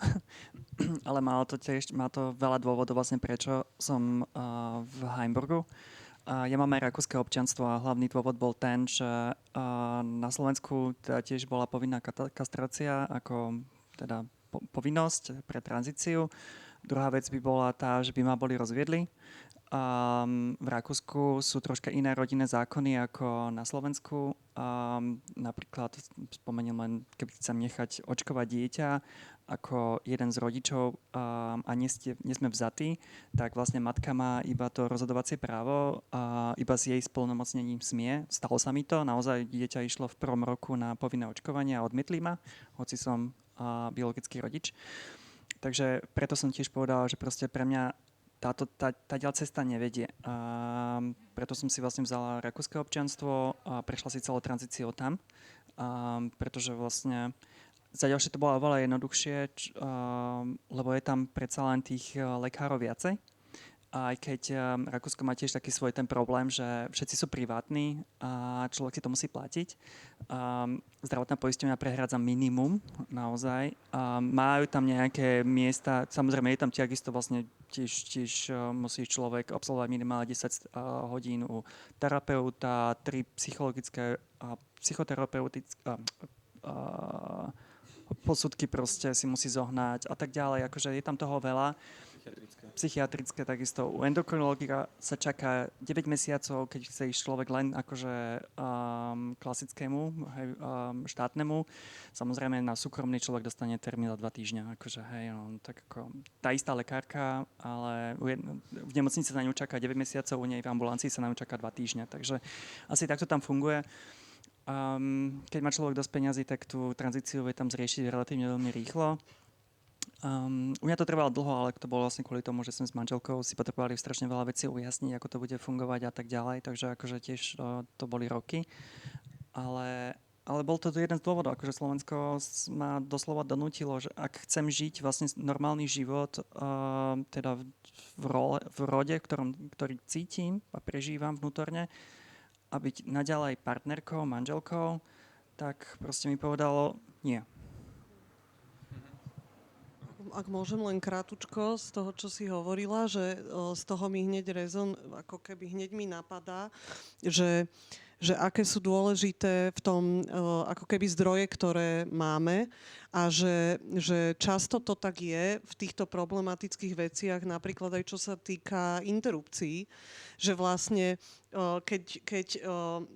ale má to veľa dôvodov vlastne prečo som v Heimburgu. Ja mám aj rakúske občianstvo a hlavný dôvod bol ten, že na Slovensku tiež bola povinná kastrácia ako teda povinnosť pre tranzíciu. Druhá vec by bola tá, že by ma boli rozviedli. V Rakúsku sú troška iné rodinné zákony ako na Slovensku. Napríklad spomeniem len, keby chcem nechať očkovať dieťa ako jeden z rodičov a nie sme vzatí, tak vlastne matka má iba to rozhodovacie právo a iba s jej splnomocnením smie. Stalo sa mi to, naozaj dieťa išlo v prvom roku na povinné očkovanie a odmietli ma, hoci som biologický rodič. Takže preto som tiež povedal, že proste pre mňa tá ďalej cesta nevedie. Preto som si vlastne vzala rakúske občianstvo a prešla si celou tranzíciou tam, pretože vlastne za ďalšie to bolo oveľa jednoduchšie, lebo je tam predsa len tých lekárov viacej. Aj keď Rakúsko má tiež taký svoj ten problém, že všetci sú privátni a človek si to musí platiť. Zdravotná poisťovňa prehrádza minimum, naozaj. Majú tam nejaké miesta, samozrejme je tam takisto vlastne tiež musí človek absolvovať minimálne 10 hodín u terapeuta, 3 psychologické a psychoterapeutické posudky proste si musí zohnať a tak ďalej. Akože je tam toho veľa. Psychiatrické takisto. U endokrinologa sa čaká 9 mesiacov, keď chce ísť človek len akože klasickému, štátnemu. Samozrejme na súkromný človek dostane termín za 2 týždňa. Akože, hej, tak ako tá istá lekárka, ale v nemocnici sa na ňu čaká 9 mesiacov, u nej v ambulancii sa na ňu čaká 2 týždňa. Takže asi takto tam funguje. Keď má človek dosť peňazí, tak tú tranzíciu vie tam zriešiť relatívne veľmi rýchlo. U mňa to trvalo dlho, ale to bolo vlastne kvôli tomu, že som s manželkou si potrebovali strašne veľa vecí ujasniť, ako to bude fungovať a tak ďalej, takže akože tiež to boli roky. Ale bol to jeden z dôvodov, akože Slovensko ma doslova donútilo, že ak chcem žiť vlastne normálny život, teda v rode, ktorý cítim a prežívam vnútorne, a byť naďalej partnerkou, manželkou, tak proste mi povedalo nie. Ak môžem len krátučko z toho, čo si hovorila, že z toho mi hneď ako keby hneď mi napadá, že aké sú dôležité v tom ako keby zdroje, ktoré máme a že často to tak je v týchto problematických veciach, napríklad aj čo sa týka interrupcií, že vlastne keď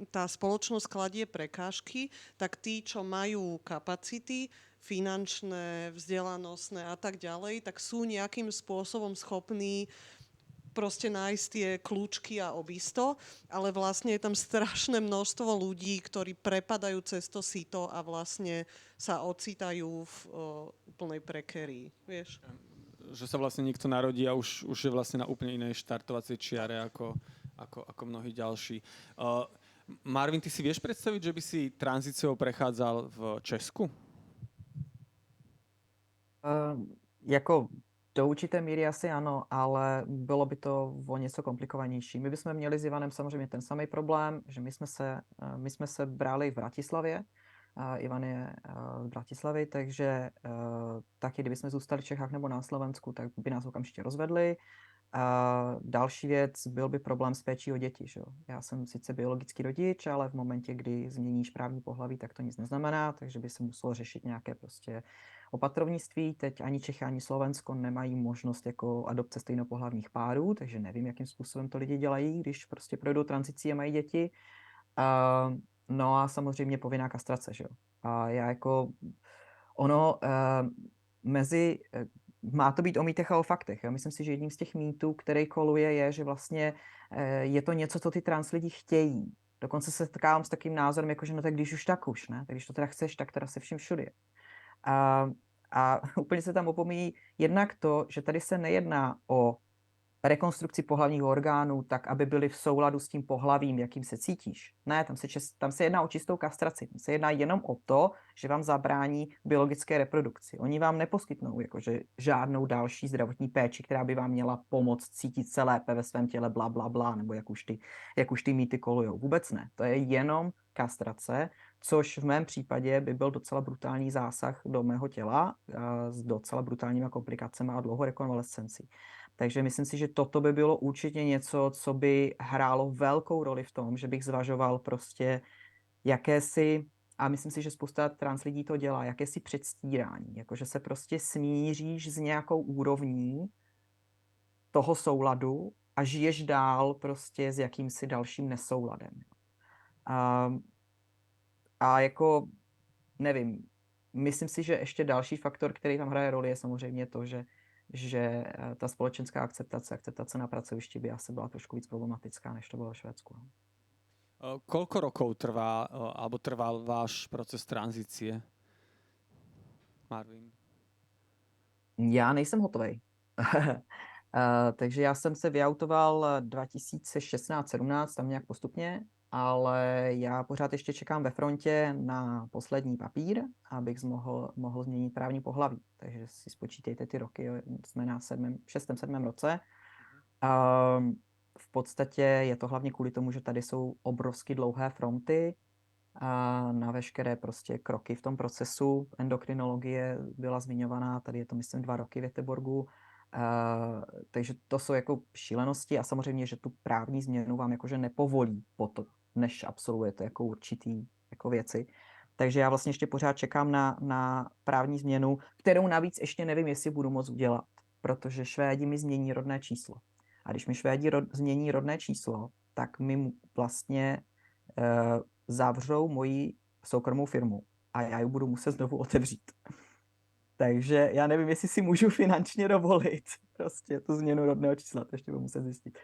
tá spoločnosť kladie prekážky, tak tí, čo majú kapacity, finančné, vzdelanostné a tak ďalej, tak sú nejakým spôsobom schopní proste nájsť tie kľúčky a obisto, ale vlastne je tam strašné množstvo ľudí, ktorí prepadajú cez to sito a vlastne sa ocitajú v úplnej prekérii, vieš? Že sa vlastne niekto narodí a už je vlastne na úplne inej štartovacej čiare ako mnohí ďalší. Marvin, ty si vieš predstaviť, že by si tranzíciou prechádzal v Česku? Jako do určité míry asi ano, ale bylo by to o něco komplikovanější. My bychom měli s Ivanem samozřejmě ten samý problém, že my jsme se brali v Bratislavě, Ivan je v Bratislavě, takže taky kdybychom zůstali v Čechách nebo na Slovensku, tak by nás okamžitě rozvedli. Další věc, byl by problém s péčí o děti. Že? Já jsem sice biologický rodič, ale v momentě, kdy změníš právní pohlaví, tak to nic neznamená, takže by se muselo řešit nějaké prostě opatrovnictví. Teď ani Čechy, ani Slovensko nemají možnost jako adopce stejnopohlavních párů, takže nevím, jakým způsobem to lidi dělají, když prostě projdou tranzicí a mají děti. No a samozřejmě povinná kastrace. Že? A já jako má to být o mýtech a o faktech. Já myslím si, že jedním z těch mýtů, který koluje, je, že vlastně je to něco, co ty trans lidi chtějí. Dokonce se setkávám s takým názorem, jako že no tak když už tak už, ne? Tak když to teda chceš, tak teda se vším všude. A úplně se tam opomíjí jednak to, že tady se nejedná o rekonstrukci pohlavních orgánů tak, aby byly v souladu s tím pohlavím, jakým se cítíš. Ne, tam se jedná o čistou kastraci. Tam se jedná jenom o to, že vám zabrání biologické reprodukci. Oni vám neposkytnou jakože žádnou další zdravotní péči, která by vám měla pomoct cítit se lépe ve svém těle, bla, bla, bla, nebo jak už ty mýty kolujou. Vůbec ne. To je jenom kastrace, což v mém případě by byl docela brutální zásah do mého těla s docela brutálníma komplikacemi a dlouhou rekonvalescencí. Takže myslím si, že toto by bylo určitě něco, co by hrálo velkou roli v tom, že bych zvažoval prostě jakési, a myslím si, že spousta trans lidí to dělá, jakési předstírání, jakože se prostě smíříš s nějakou úrovní toho souladu a žiješ dál prostě s jakýmsi dalším nesouladem. A jako, nevím, myslím si, že ještě další faktor, který tam hraje roli, je samozřejmě to, že ta společenská akceptace na pracovišti by asi byla trošku víc problematická, než to bylo v Švédsku. Koľko rokov trval váš proces tranzície? Marvin? Já nejsem hotovej. Takže já jsem se vyautoval 2016-17, tam nějak postupně, ale já pořád ještě čekám ve frontě na poslední papír, abych mohl změnit právní pohlaví. Takže si spočítejte ty roky, jo, jsme na 6., 7. roce. V podstatě je to hlavně kvůli tomu, že tady jsou obrovsky dlouhé fronty a na veškeré prostě kroky v tom procesu. Endokrinologie byla zmiňovaná, tady je to myslím 2 roky v Göteborgu. Takže to jsou jako šílenosti a samozřejmě, že tu právní změnu vám jakože nepovolí potom, než absolvujete jako určitý jako věci. Takže já vlastně ještě pořád čekám na právní změnu, kterou navíc ještě nevím, jestli budu moct udělat, protože Švédi mi změní rodné číslo. A když mi Švédi změní rodné číslo, tak mi vlastně zavřou moji soukromou firmu a já ji budu muset znovu otevřít. Takže já nevím, jestli si můžu finančně dovolit prostě tu změnu rodného čísla, to ještě budu muset zjistit.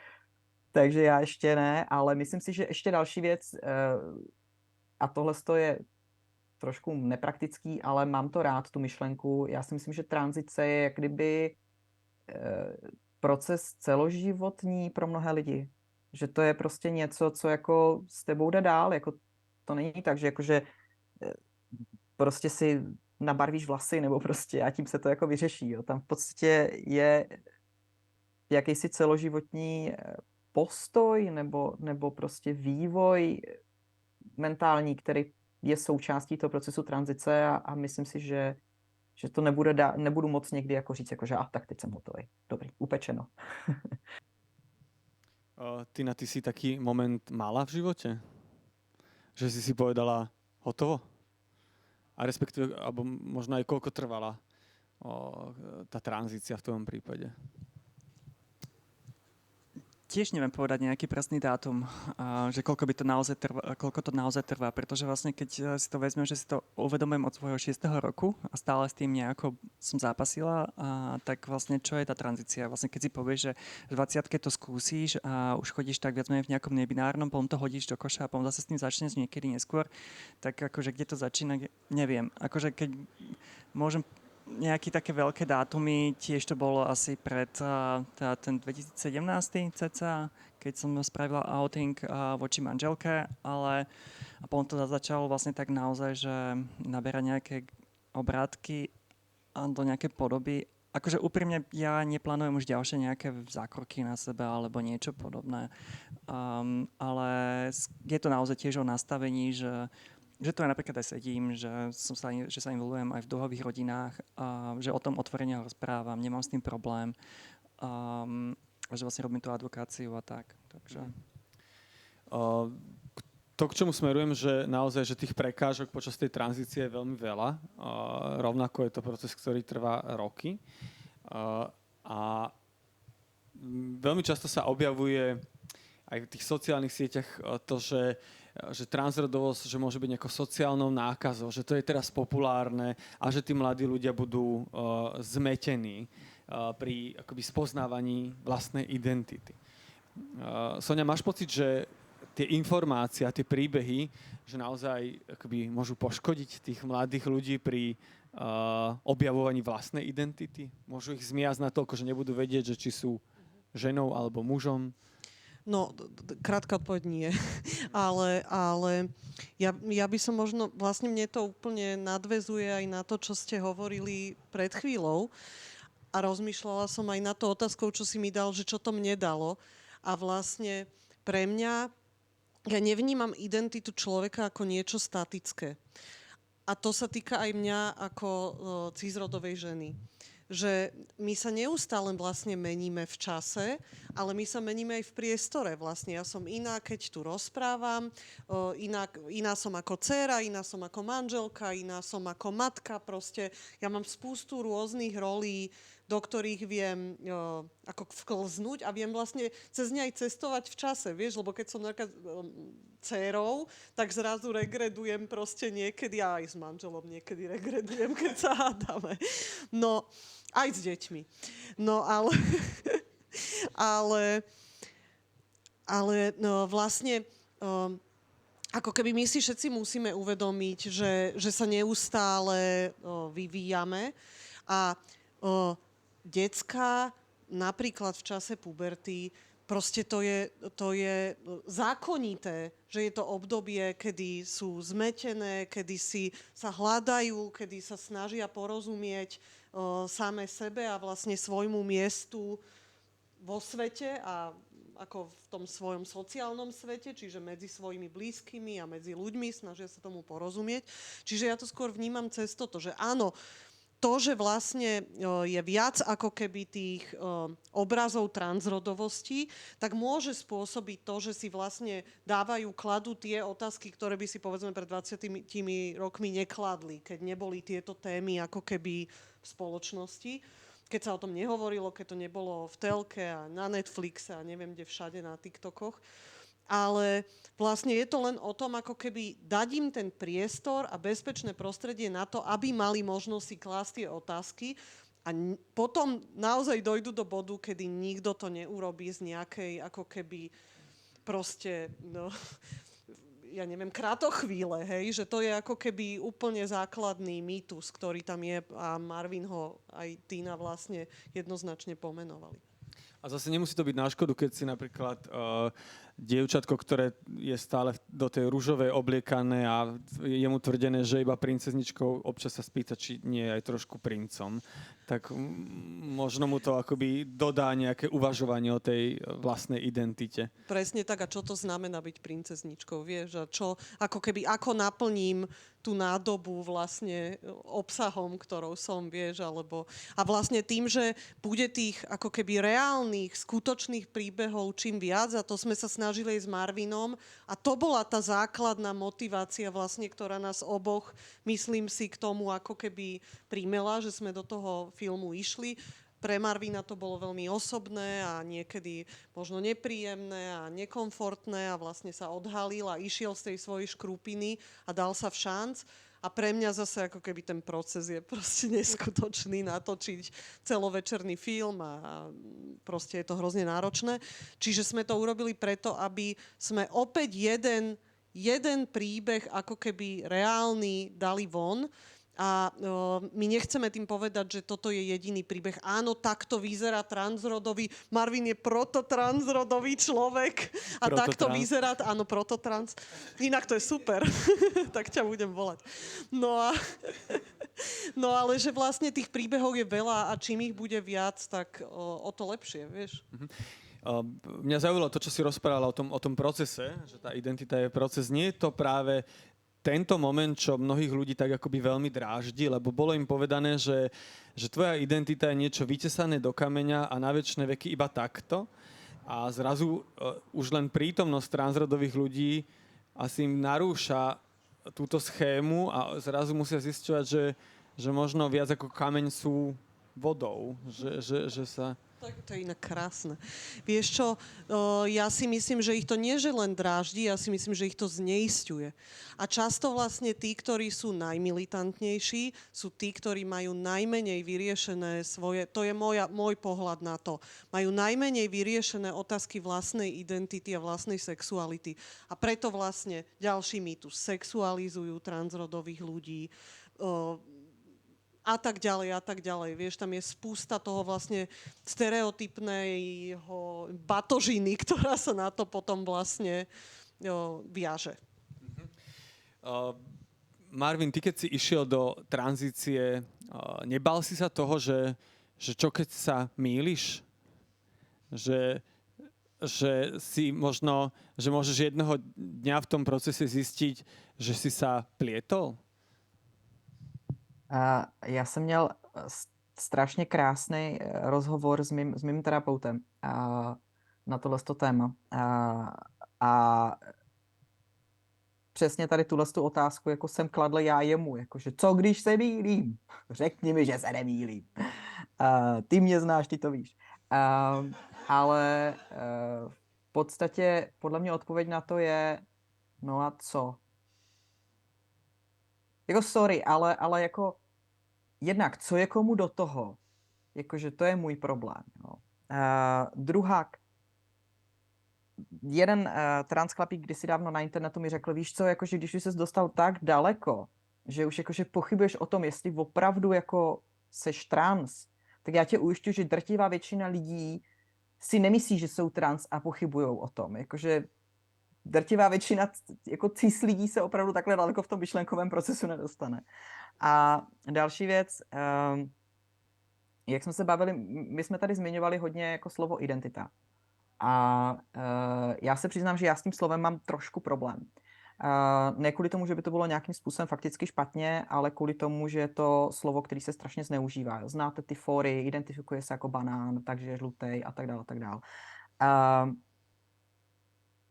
Takže já ještě ne, ale myslím si, že ještě další věc, a tohle je trošku nepraktický, ale mám to rád, tu myšlenku. Já si myslím, že tranzice je jak kdyby proces celoživotní pro mnohé lidi. Že to je prostě něco, co jako s tebou jde dál, jako to není tak, že jakože prostě si nabarvíš vlasy, nebo prostě a tím se to jako vyřeší. Jo. Tam v podstatě je jakýsi celoživotní postoj nebo prostě vývoj mentální, který je součástí toho procesu tranzice a myslím si, že to nebudu moc někdy jako říct, jako že tak teď jsem hotový. Dobrý, upečeno. Tina, ty si taký moment mala v živote? Že si povedala hotovo? A respektíve, alebo možno aj koľko trvala tá tranzícia v tvojom prípade? Tiež neviem povedať nejaký presný dátum, že koľko to naozaj trvá, pretože vlastne keď si to vezmem, že si to uvedomujem od svojho 6. roku a stále s tým nejako som zápasila, tak vlastne čo je tá tranzícia? Vlastne keď si povieš, že v 20-ke to skúsiš a už chodíš tak viac menej v nejakom nebinárnom, potom to hodíš do koša a potom zase s tým začneš niekedy neskôr, tak akože kde to začína, neviem. Akože keď môžem nejaké také veľké dátumy, tiež to bolo asi pred ten 2017 cca, keď som spravila outing voči manželke, ale a potom to začalo vlastne tak naozaj, že naberať nejaké obrátky a do nejaké podoby. Akože úprimne ja neplánujem už ďalšie nejaké zákroky na sebe alebo niečo podobné, ale je to naozaj tiež o nastavení, že to ja napríklad aj sedím, že sa involujem aj v dlhových rodinách, že o tom otvorene rozprávam, nemám s tým problém, že vlastne robím tú advokáciu a tak. Takže. To, k čomu smerujem, že naozaj, že tých prekážok počas tej tranzície je veľmi veľa. Rovnako je to proces, ktorý trvá roky. A veľmi často sa objavuje aj v tých sociálnych sieťach to, že transrodovosť, že môže byť nejakou sociálnou nákazou, že to je teraz populárne a že tí mladí ľudia budú zmetení pri akoby spoznávaní vlastnej identity. Sonia, máš pocit, že tie informácie a tie príbehy, že naozaj akoby môžu poškodiť tých mladých ľudí pri objavovaní vlastnej identity? Môžu ich zmiasť natoľko, že nebudú vedieť, že či sú ženou alebo mužom? No, krátka odpoveď nie. ale ja by som možno, vlastne mne to úplne nadväzuje aj na to, čo ste hovorili pred chvíľou a rozmýšľala som aj na to otázkou, čo si mi dal, že čo to mne dalo. A vlastne pre mňa, ja nevnímam identitu človeka ako niečo statické. A to sa týka aj mňa ako cisrodovej ženy. Že my sa neustále vlastne meníme v čase, ale my sa meníme aj v priestore. Vlastne ja som iná, keď tu rozprávam, iná som ako dcéra, iná som ako manželka, iná som ako matka. Proste ja mám spústu rôznych rolí, do ktorých viem ako vklznúť a viem vlastne cez ne aj cestovať v čase, vieš, lebo keď som napríklad dcérou, tak zrazu regredujem proste niekedy, aj s manželom niekedy regredujem, keď sa hádame. No, aj s deťmi. No, ale no, vlastne ako keby my si všetci musíme uvedomiť, že sa neustále vyvíjame a decká napríklad v čase puberty proste to je zákonité, že je to obdobie, kedy sú zmetené, kedy si sa hľadajú, kedy sa snažia porozumieť same sebe a vlastne svojmu miestu vo svete a ako v tom svojom sociálnom svete, čiže medzi svojimi blízkymi a medzi ľuďmi, snažia sa tomu porozumieť. Čiže ja to skôr vnímam cez toto, že áno, to, že vlastne je viac ako keby tých obrazov transrodovosti, tak môže spôsobiť to, že si vlastne kladú tie otázky, ktoré by si povedzme pred 20 rokmi nekladli, keď neboli tieto témy ako keby v spoločnosti. Keď sa o tom nehovorilo, keď to nebolo v telke a na Netflixe a neviem kde všade na TikTokoch. Ale vlastne je to len o tom, ako keby dať im ten priestor a bezpečné prostredie na to, aby mali možnosť si klásť tie otázky a potom naozaj dojdu do bodu, kedy nikto to neurobí z nejakej ako keby proste, ja neviem, kratochvíle, hej, že to je ako keby úplne základný mýtus, ktorý tam je a Marvin ho aj Tina vlastne jednoznačne pomenovali. A zase nemusí to byť na škodu, keď si napríklad dievčatko, ktoré je stále do tej ružovej obliekané a je mu tvrdené, že iba princezničkou, občas sa spýta, či nie je aj trošku princom, tak možno mu to akoby dodá nejaké uvažovanie o tej vlastnej identite. Presne tak, a čo to znamená byť princezničkou, vieš? A čo, ako keby, ako naplním tú nádobu vlastne obsahom, ktorou som, vieš, alebo... A vlastne tým, že bude tých ako keby reálnych, skutočných príbehov čím viac, a to sme sa snažili aj s Marvinom, a to bola tá základná motivácia vlastne, ktorá nás oboch, myslím si, k tomu ako keby primela, že sme do toho filmu išli. Pre Marvina to bolo veľmi osobné a niekedy možno nepríjemné a nekomfortné a vlastne sa odhalil a išiel z tej svojej škrupiny a dal sa v šanc. A pre mňa zase ako keby ten proces je proste neskutočný natočiť celovečerný film a proste je to hrozne náročné. Čiže sme to urobili preto, aby sme opäť jeden príbeh ako keby reálny dali von. A my nechceme tým povedať, že toto je jediný príbeh. Áno, takto vyzerá transrodový. Marvin je prototransrodový človek. A takto vyzerá... Áno, prototrans. Inak to je super. Tak ťa budem volať. No ale že vlastne tých príbehov je veľa a čím ich bude viac, tak o to lepšie, vieš. Mňa zaujalo to, čo si rozprával o tom procese, že tá identita je proces. Nie je to práve tento moment, čo mnohých ľudí tak akoby veľmi dráždi, lebo bolo im povedané, že tvoja identita je niečo vytesané do kameňa a na večné veky iba takto. A zrazu už len prítomnosť transrodových ľudí asi im narúša túto schému a zrazu musia zisťovať, že možno viac ako kameň sú vodou. Že sa... To je inak krásne. Vieš čo, ja si myslím, že ich to nie že len dráždi, ja si myslím, že ich to zneisťuje. A často vlastne tí, ktorí sú najmilitantnejší, sú tí, ktorí majú najmenej vyriešené svoje, to je môj pohľad na to, majú najmenej vyriešené otázky vlastnej identity a vlastnej sexuality. A preto vlastne ďalší mýtus sexualizujú transrodových ľudí, a tak ďalej. Vieš, tam je spústa toho vlastne stereotypného batožiny, ktorá sa na to potom vlastne viaže. Marvin, ty keď si išiel do tranzície, nebal si sa toho, že čo keď sa mýliš? Že si možno, že môžeš jedného dňa v tom procese zistiť, že si sa plietol? Já jsem měl strašně krásný rozhovor s mým terapeutem na tohleto téma. A přesně tady tu otázku jako jsem kladl já jemu, jakože co když se mýlím? Řekni mi, že se nemýlím. Ty mě znáš, ty to víš. Ale v podstatě podle mě odpověď na to je no a co? Jako sorry, ale jako jednak, co je komu do toho? Jakože to je můj problém. Jo. Druhák, jeden transchlapík kdysi dávno na internetu mi řekl, víš co, jakože když už ses dostal tak daleko, že už jakože pochybuješ o tom, jestli opravdu jako seš trans, tak já tě ujišťuji, že drtivá většina lidí si nemyslí, že jsou trans a pochybujou o tom. Jakože drtivá většina jako cis lidí se opravdu takhle daleko v tom myšlenkovém procesu nedostane. A další věc, jak jsme se bavili, my jsme tady zmiňovali hodně jako slovo identita. A já se přiznám, že já s tím slovem mám trošku problém. Ne kvůli tomu, že by to bylo nějakým způsobem fakticky špatně, ale kvůli tomu, že je to slovo, který se strašně zneužívá. Znáte ty fóry, identifikuje se jako banán, takže je žlutej a tak dále, a tak dále.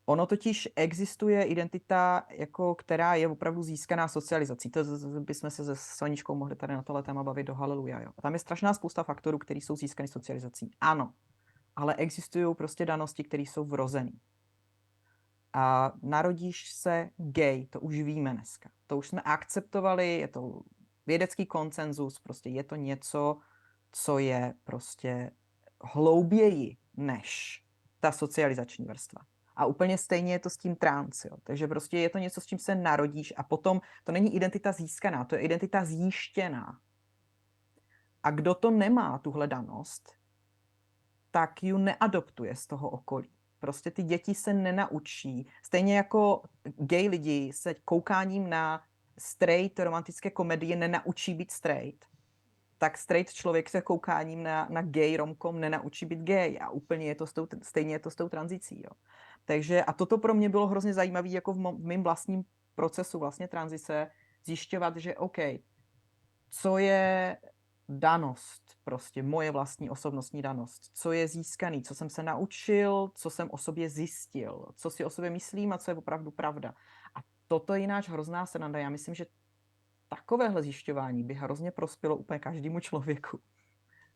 Ono totiž existuje identita, jako, která je opravdu získaná socializací. To bychom se se Soničkou mohli tady na tohle téma bavit do haleluja. Jo. A tam je strašná spousta faktorů, které jsou získané socializací. Ano, ale existují prostě danosti, které jsou vrozený. A narodíš se gay, to už víme dneska. To už jsme akceptovali, je to vědecký konsenzus, prostě je to něco, co je prostě hlouběji než ta socializační vrstva. A úplně stejně je to s tím trans, jo. Takže prostě je to něco, s čím se narodíš a potom to není identita získaná, to je identita zjištěná. A kdo to nemá, tuhle danost, tak ji neadoptuje z toho okolí. Prostě ty děti se nenaučí. Stejně jako gay lidi se koukáním na straight romantické komedie nenaučí být straight, tak straight člověk se koukáním na gay romkom nenaučí být gay. A úplně je to stejně je to s tou tranzicí. Jo. Takže a toto pro mě bylo hrozně zajímavé jako v mém vlastním procesu vlastně tranzice zjišťovat, že OK, co je danost, prostě moje vlastní osobnostní danost, co je získaný, co jsem se naučil, co jsem o sobě zjistil, co si o sobě myslím a co je opravdu pravda. A toto je jináč hrozná sranda. Já myslím, že takovéhle zjišťování by hrozně prospělo úplně každému člověku.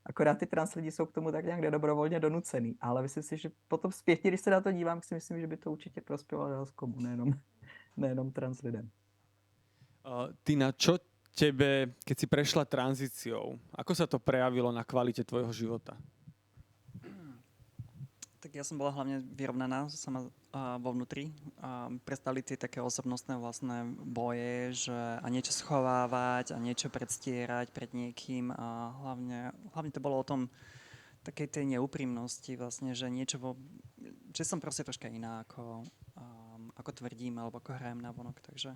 Akorát ty trans lidi jsou k tomu tak nějak nedobrovolně donucený. Ale myslím si, že potom zpětně, když se na to dívám, si myslím, že by to určitě prospělo dalskomu, nejenom trans lidem. Tina, čo tebe, keď si prešla tranzíciou, ako sa to prejavilo na kvalite tvojho života? Tak ja som bola hlavne vyrovnaná sama vo vnútri. Prestali tie také osobnostné vlastné boje, že a niečo schovávať a niečo predstierať pred niekým. A hlavne to bolo o tom takej tej neúprimnosti vlastne, že že som proste troška iná, ako tvrdím alebo ako hrajem na vonok. Takže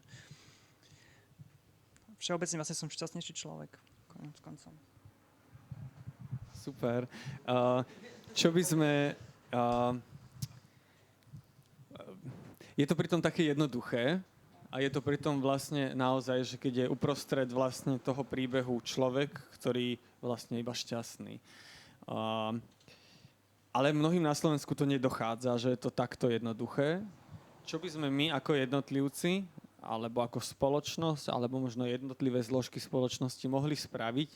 všeobecne vlastne som šťastnejší človek. Konec koncom. Super. Čo by sme... je to pritom také jednoduché a je to pritom vlastne naozaj, že keď je uprostred vlastne toho príbehu človek, ktorý vlastne iba šťastný. Ale mnohým na Slovensku to nedochádza, že je to takto jednoduché. Čo by sme my ako jednotlivci, alebo ako spoločnosť, alebo možno jednotlivé zložky spoločnosti mohli spraviť,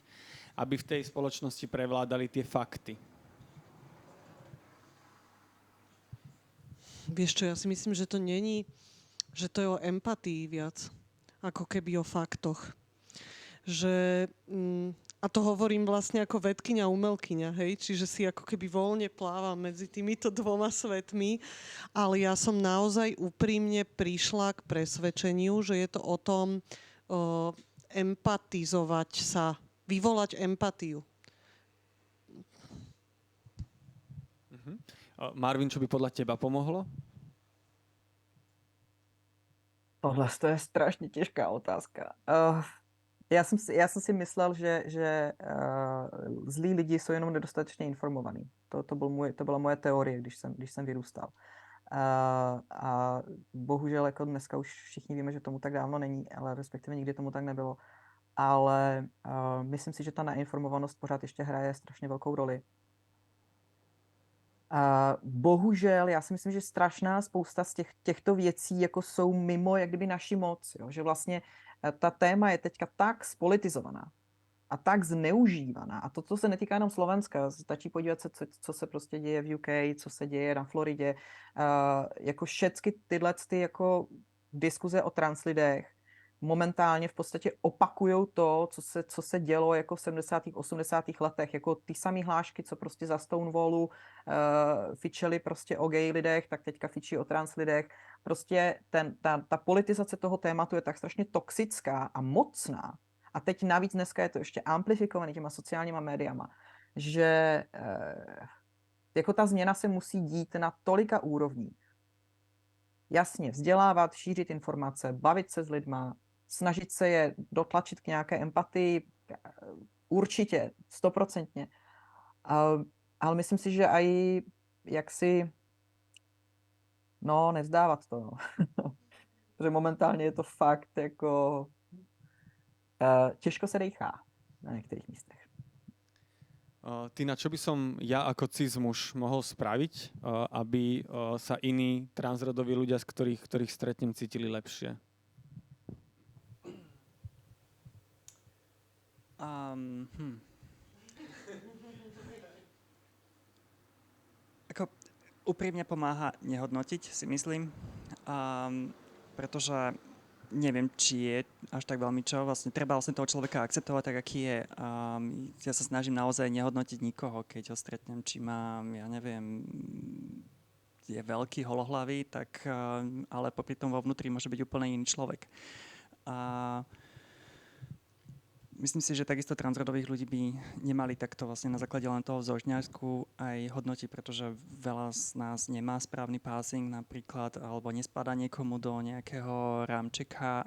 aby v tej spoločnosti prevládali tie fakty? Vieš čo, ja si myslím, že to není, že to je o empatii viac, ako keby o faktoch. Že, a to hovorím vlastne ako vedkyňa a umelkyňa, hej, čiže si ako keby voľne plávam medzi týmito dvoma svetmi, ale ja som naozaj úprimne prišla k presvedčeniu, že je to o tom empatizovať sa, vyvolať empatiu. Marvin, čo by podľa teba pomohlo? Tohle je strašně těžká otázka. Já jsem si myslel, že zlí lidi jsou jenom nedostatečně informovaní. To byla moje teorie, když jsem vyrůstal. A bohužel jako dneska už všichni víme, že tomu tak dávno není, ale respektive nikdy tomu tak nebylo. Ale myslím si, že ta neinformovanost pořád ještě hraje strašně velkou roli. Bohužel, já si myslím, že strašná spousta z těchto věcí jako jsou mimo jak kdyby naši moc. Jo? Že vlastně ta téma je teďka tak spolitizovaná a tak zneužívaná. A to se netýká jenom Slovenska. Stačí podívat se, co se prostě děje v UK, co se děje na Floridě. Jako všechny tyhle jako diskuze o translidech momentálně v podstatě opakujou to, co se dělo jako v 70. 80. letech. Jako ty samé hlášky, co prostě za Stonewallu fičeli prostě o gay lidech, tak teďka fičí o trans lidech. Prostě ta politizace toho tématu je tak strašně toxická a mocná. A teď navíc dneska je to ještě amplifikované těma sociálníma médiama, že jako ta změna se musí dít na tolika úrovních. Jasně, vzdělávat, šířit informace, bavit se s lidma, snažit se je dotlačit k nějaké empatii, určitě, 100%. Ale myslím si, že aj jaksi, no, nevzdávat to, no. Protože momentálně je to fakt jako těžko se dejchá na některých místech. Tina, čo by som ja ako cis muž mohol spraviť, aby sa iní transrodoví ľudia, z ktorých stretnem, cítili lepšie? Ako úprimne pomáha nehodnotiť, si myslím, pretože neviem, či je až tak veľmi čo. Vlastne treba toho človeka akceptovať tak, aký je. Ja sa snažím naozaj nehodnotiť nikoho, keď ho stretnem, či mám, ja neviem, je veľký, holohlavý, tak, ale popri tom vo vnútri môže byť úplne iný človek. Myslím si, že takisto transrodových ľudí by nemali takto vlastne na základe len toho zožňarsku aj hodnotiť, pretože veľa z nás nemá správny passing napríklad, alebo nespadá niekomu do nejakého rámčeka,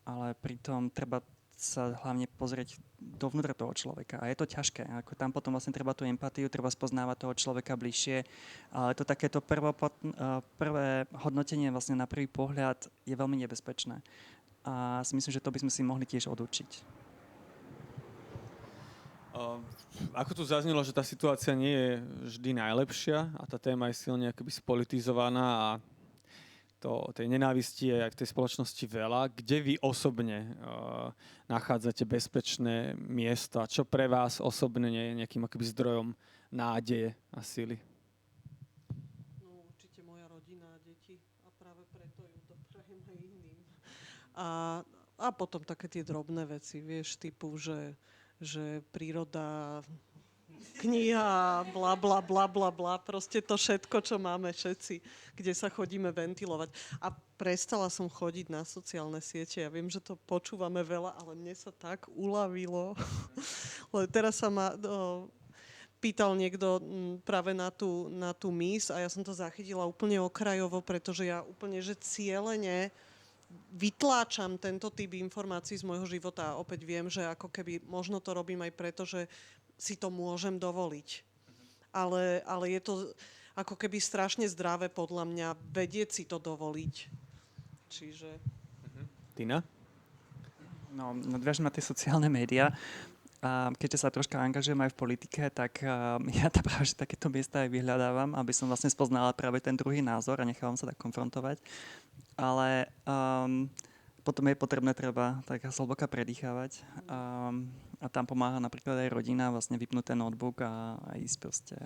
ale pritom treba sa hlavne pozrieť dovnútra toho človeka. A je to ťažké. Ako tam potom vlastne treba tú empatiu, treba spoznávať toho človeka bližšie. Ale to takéto prvé hodnotenie vlastne na prvý pohľad je veľmi nebezpečné. A si myslím, že to by sme si mohli tiež odučiť. Ako tu zaznelo, že tá situácia nie je vždy najlepšia a tá téma je silne akoby spolitizovaná a tej nenávisti je aj v tej spoločnosti veľa. Kde vy osobne nachádzate bezpečné miesta? Čo pre vás osobne je nejakým akoby zdrojom nádeje a síly? No určite moja rodina a deti a práve preto ju doprajem aj iným. A potom také tie drobné veci, vieš, typu, že príroda, kniha, bla, bla, bla, bla, bla, proste to všetko, čo máme všetci, kde sa chodíme ventilovať. A prestala som chodiť na sociálne siete. Ja viem, že to počúvame veľa, ale mne sa tak uľavilo. Lebo teraz sa ma pýtal niekto práve na tú miss a ja som to zachytila úplne okrajovo, pretože ja úplne, že cielene vytláčam tento typ informácií z môjho života a opäť viem, že ako keby možno to robím aj preto, že si to môžem dovoliť. Ale je to ako keby strašne zdravé podľa mňa vedieť si to dovoliť. Čiže... Tina? No, nadviažem na tie sociálne médiá. Keďže sa troška angažujem aj v politike, tak ja tam práve že takéto miesta aj vyhľadávam, aby som vlastne spoznala práve ten druhý názor a nechávam sa tak konfrontovať. Ale potom je potrebné treba tak zhlboka predýchávať a tam pomáha napríklad aj rodina vlastne vypnúť ten notebook a ísť proste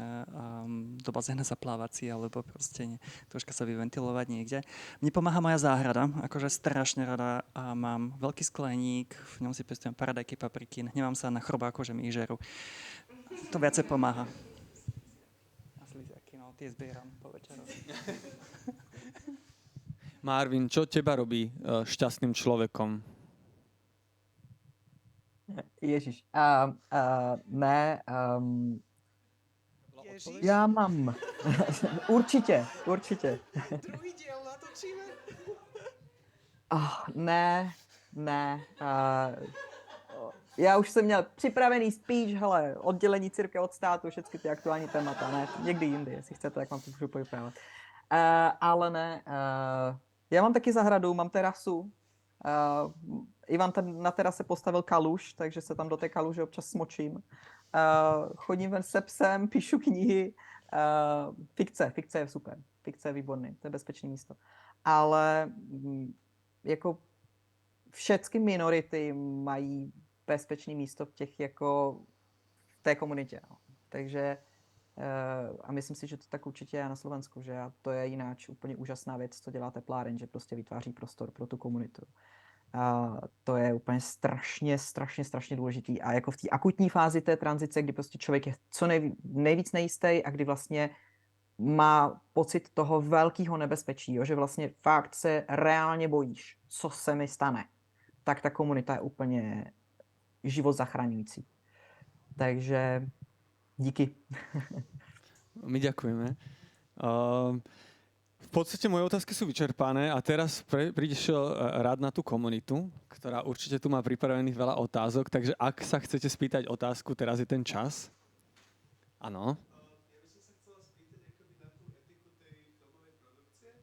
do bazéna zaplávať si alebo proste troška sa vyventilovať niekde. Mne pomáha moja záhrada, akože strašne rada a mám veľký skleník, v ňom si pestujem paradajky, papriky, hnevám sa na chrobáku, že mi ich žerú. To viacej pomáha. A sliziaky, no tie zbieram po večeru. Marvin, čo teba robí šťastným človekom? Ježiš. Ne. Ježiš. Já mám. Určitě. Druhý diel natočíme? Ne. Já už jsem měl připravený speech, hele, oddělení církve od státu, všechny ty aktuální témata, ne, někdy jindy, jestli chcete, tak vám to můžu povyprávět. Ale ne, já mám taky zahradu, mám terasu. Ivan na terase postavil kaluž, takže se tam do té kaluže občas smočím. Chodím ven se psem, píšu knihy. Fikce je super. Fikce je výborný, to je bezpečné místo. Ale jako všechny minority mají bezpečné místo v těch jako v té komunitě. No. Takže a myslím si, že to tak určitě je na Slovensku, že to je jináč úplně úžasná věc, co dělá tepláren, že prostě vytváří prostor pro tu komunitu. To je úplně strašně důležitý. A jako v té akutní fázi té tranzice, kdy prostě člověk je co nejvíc nejistý a kdy vlastně má pocit toho velkého nebezpečí, jo, že vlastně fakt se reálně bojíš, co se mi stane, tak ta komunita je úplně život zachraňující. Takže Díky. My ďakujeme. V podstate moje otázky sú vyčerpané a teraz prišiel rád na tú komunitu, ktorá určite tu má pripravených veľa otázok, takže ak sa chcete spýtať otázku, teraz je ten čas. Áno. Ja by som sa chcela spýtať akoby na tú etiku tej filmovej produkcie.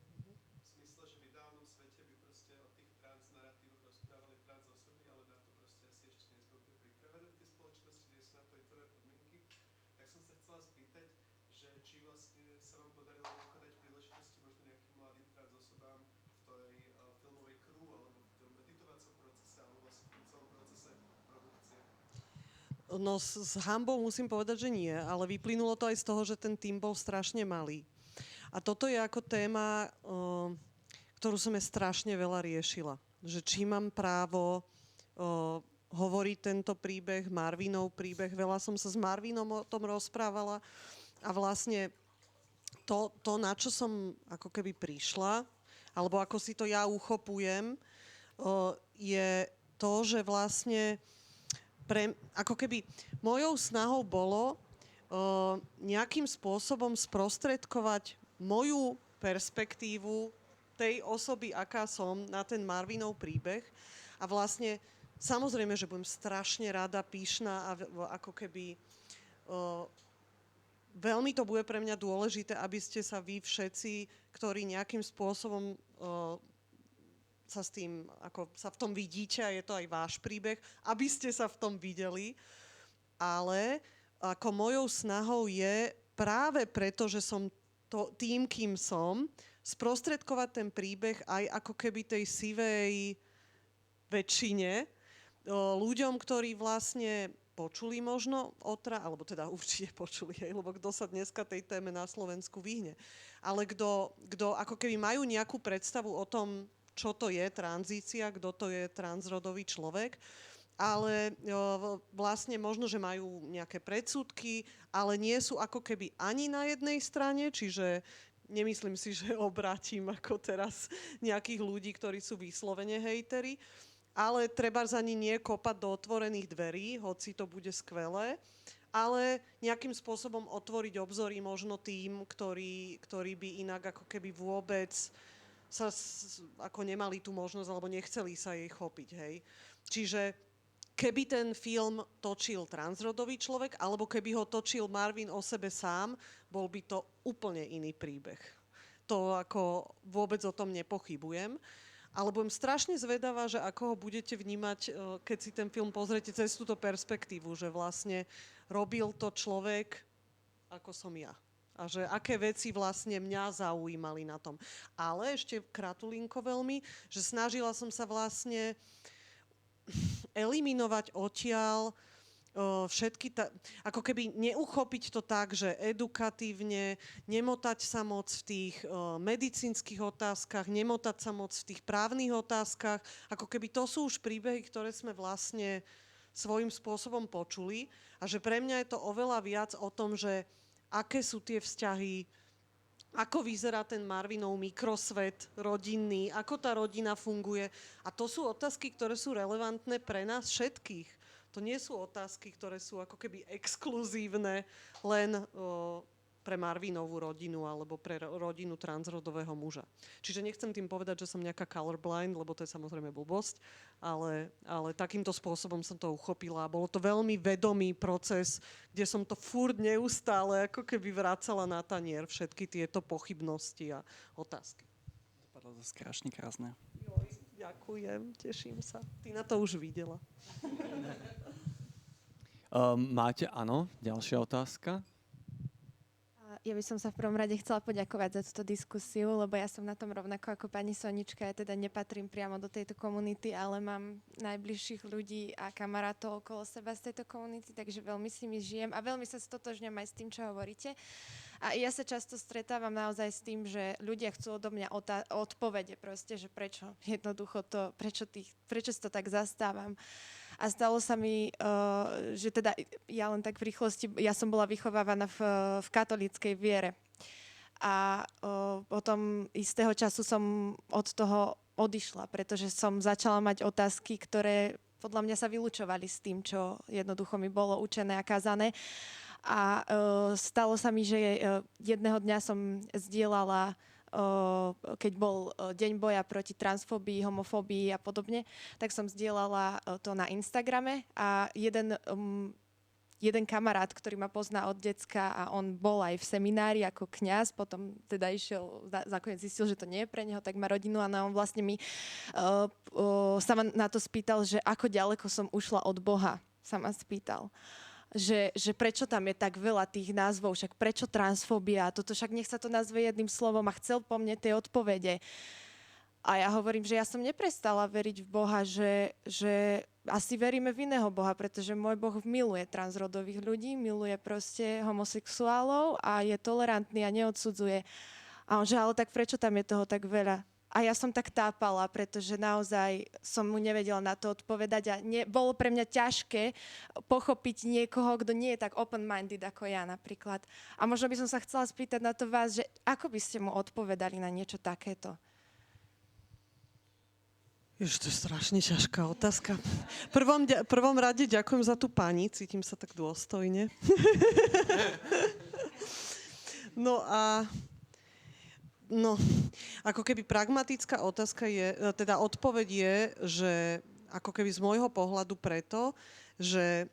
V smysle, že v ideálnom svete by proste o tých transnaratívoch rozprávali trans osoby, ale na to proste asi ešte nie sme úplne pripravení v tej spoločnosti, nie sú na to vytvorené podmienky. Tak som sa chcela spýtať, že či vlastne sa vám podarilo dať príležitosti možno nejakým mladým trans osobám v tej filmovej crew alebo v tom editovacom procese alebo vlastne v tom celom procese produkcie. No s hanbou musím povedať, že nie, ale vyplynulo to aj z toho, že ten tím bol strašne malý. A toto je ako téma, ktorú som ja strašne veľa riešila. Že či mám právo hovoriť tento príbeh, Marvinov príbeh. Veľa som sa s Marvinom o tom rozprávala a vlastne to, na čo som ako keby prišla, alebo ako si to ja uchopujem, je to, že vlastne ako keby mojou snahou bolo nejakým spôsobom sprostredkovať moju perspektívu tej osoby, aká som, na ten Marvinov príbeh. A vlastne, samozrejme, že budem strašne rada, pyšná a ako keby veľmi to bude pre mňa dôležité, aby ste sa vy všetci, ktorí nejakým spôsobom sa s tým, ako sa v tom vidíte a je to aj váš príbeh, aby ste sa v tom videli. Ale ako mojou snahou je práve preto, že som tým, kým som, sprostredkovať ten príbeh aj ako keby tej sivej väčšine, ľuďom, ktorí vlastne počuli možno alebo teda určite počuli, lebo kto sa dneska tej téme na Slovensku vyhne. Ale kto ako keby majú nejakú predstavu o tom, čo to je tranzícia, kto to je transrodový človek, ale vlastne možno, že majú nejaké predsudky, ale nie sú ako keby ani na jednej strane, čiže nemyslím si, že obrátim ako teraz nejakých ľudí, ktorí sú vyslovene hejteri, ale trebárs ani nie kopať do otvorených dverí, hoci to bude skvelé, ale nejakým spôsobom otvoriť obzory možno tým, ktorí by inak ako keby vôbec sa ako nemali tú možnosť, alebo nechceli sa jej chopiť, hej. Čiže keby ten film točil transrodový človek, alebo keby ho točil Marvin o sebe sám, bol by to úplne iný príbeh. To ako vôbec o tom nepochybujem. Ale budem strašne zvedavá, že ako ho budete vnímať, keď si ten film pozriete cez túto perspektívu, že vlastne robil to človek, ako som ja. A že aké veci vlastne mňa zaujímali na tom. Ale ešte kratulinko veľmi, že snažila som sa vlastne eliminovať odtiaľ všetky, ako keby neuchopiť to tak, že edukatívne, nemotať sa moc v tých medicínskych otázkach, nemotať sa moc v tých právnych otázkach, ako keby to sú už príbehy, ktoré sme vlastne svojím spôsobom počuli a že pre mňa je to oveľa viac o tom, že aké sú tie vzťahy, ako vyzerá ten Marvinov mikrosvet rodinný, ako tá rodina funguje. A to sú otázky, ktoré sú relevantné pre nás všetkých. To nie sú otázky, ktoré sú ako keby exkluzívne len pre Marvinovú rodinu alebo pre rodinu transrodového muža. Čiže nechcem tým povedať, že som nejaká colorblind, lebo to je samozrejme blbosť, ale takýmto spôsobom som to uchopila. Bolo to veľmi vedomý proces, kde som to furt neustále ako keby vracala na tanier všetky tieto pochybnosti a otázky. Dopadlo to strašne krásne. Joj, ďakujem, teším sa. Ty na to už videla. Máte, áno, ďalšia otázka? Ja by som sa v prvom rade chcela poďakovať za túto diskusiu, lebo ja som na tom rovnako ako pani Sonička. Ja teda nepatrím priamo do tejto komunity, ale mám najbližších ľudí a kamarátov okolo seba z tejto komunity, takže veľmi si mi žijem a veľmi sa stotožňujem aj s tým, čo hovoríte. A ja sa často stretávam naozaj s tým, že ľudia chcú odo mňa odpovede proste, že prečo jednoducho to, prečo si to tak zastávam. A stalo sa mi, že teda ja len tak v rýchlosti, ja som bola vychovávaná v katolíckej viere. A potom istého času som od toho odišla, pretože som začala mať otázky, ktoré podľa mňa sa vylučovali s tým, čo jednoducho mi bolo učené a kázané. A stalo sa mi, že jedného dňa som zdieľala, keď bol Deň boja proti transfóbii, homofóbii a podobne, tak som zdieľala to na Instagrame a jeden kamarát, ktorý ma pozná od decka a on bol aj v seminári ako kňaz, potom teda išiel, nakoniec zistil, že to nie je pre neho, tak má rodinu a on vlastne mi sa ma na to spýtal, že ako ďaleko som ušla od Boha, sa ma spýtal. Že prečo tam je tak veľa tých názvov, však prečo transfóbia, toto však nech sa to nazve jedným slovom a chcel po mne tie odpovede. A ja hovorím, že ja som neprestala veriť v Boha, že asi veríme v iného Boha, pretože môj Boh miluje transrodových ľudí, miluje proste homosexuálov a je tolerantný a neodsudzuje. A on, že ale tak prečo tam je toho tak veľa? A ja som tak tápala, pretože naozaj som mu nevedela na to odpovedať a bolo pre mňa ťažké pochopiť niekoho, kto nie je tak open-minded ako ja napríklad. A možno by som sa chcela spýtať na to vás, že ako by ste mu odpovedali na niečo takéto? Ježiš, to je strašne ťažká otázka. Prvom rade ďakujem za tú pani, cítim sa tak dôstojne. No, ako keby pragmatická otázka je, teda odpoveď je, že ako keby z môjho pohľadu preto, že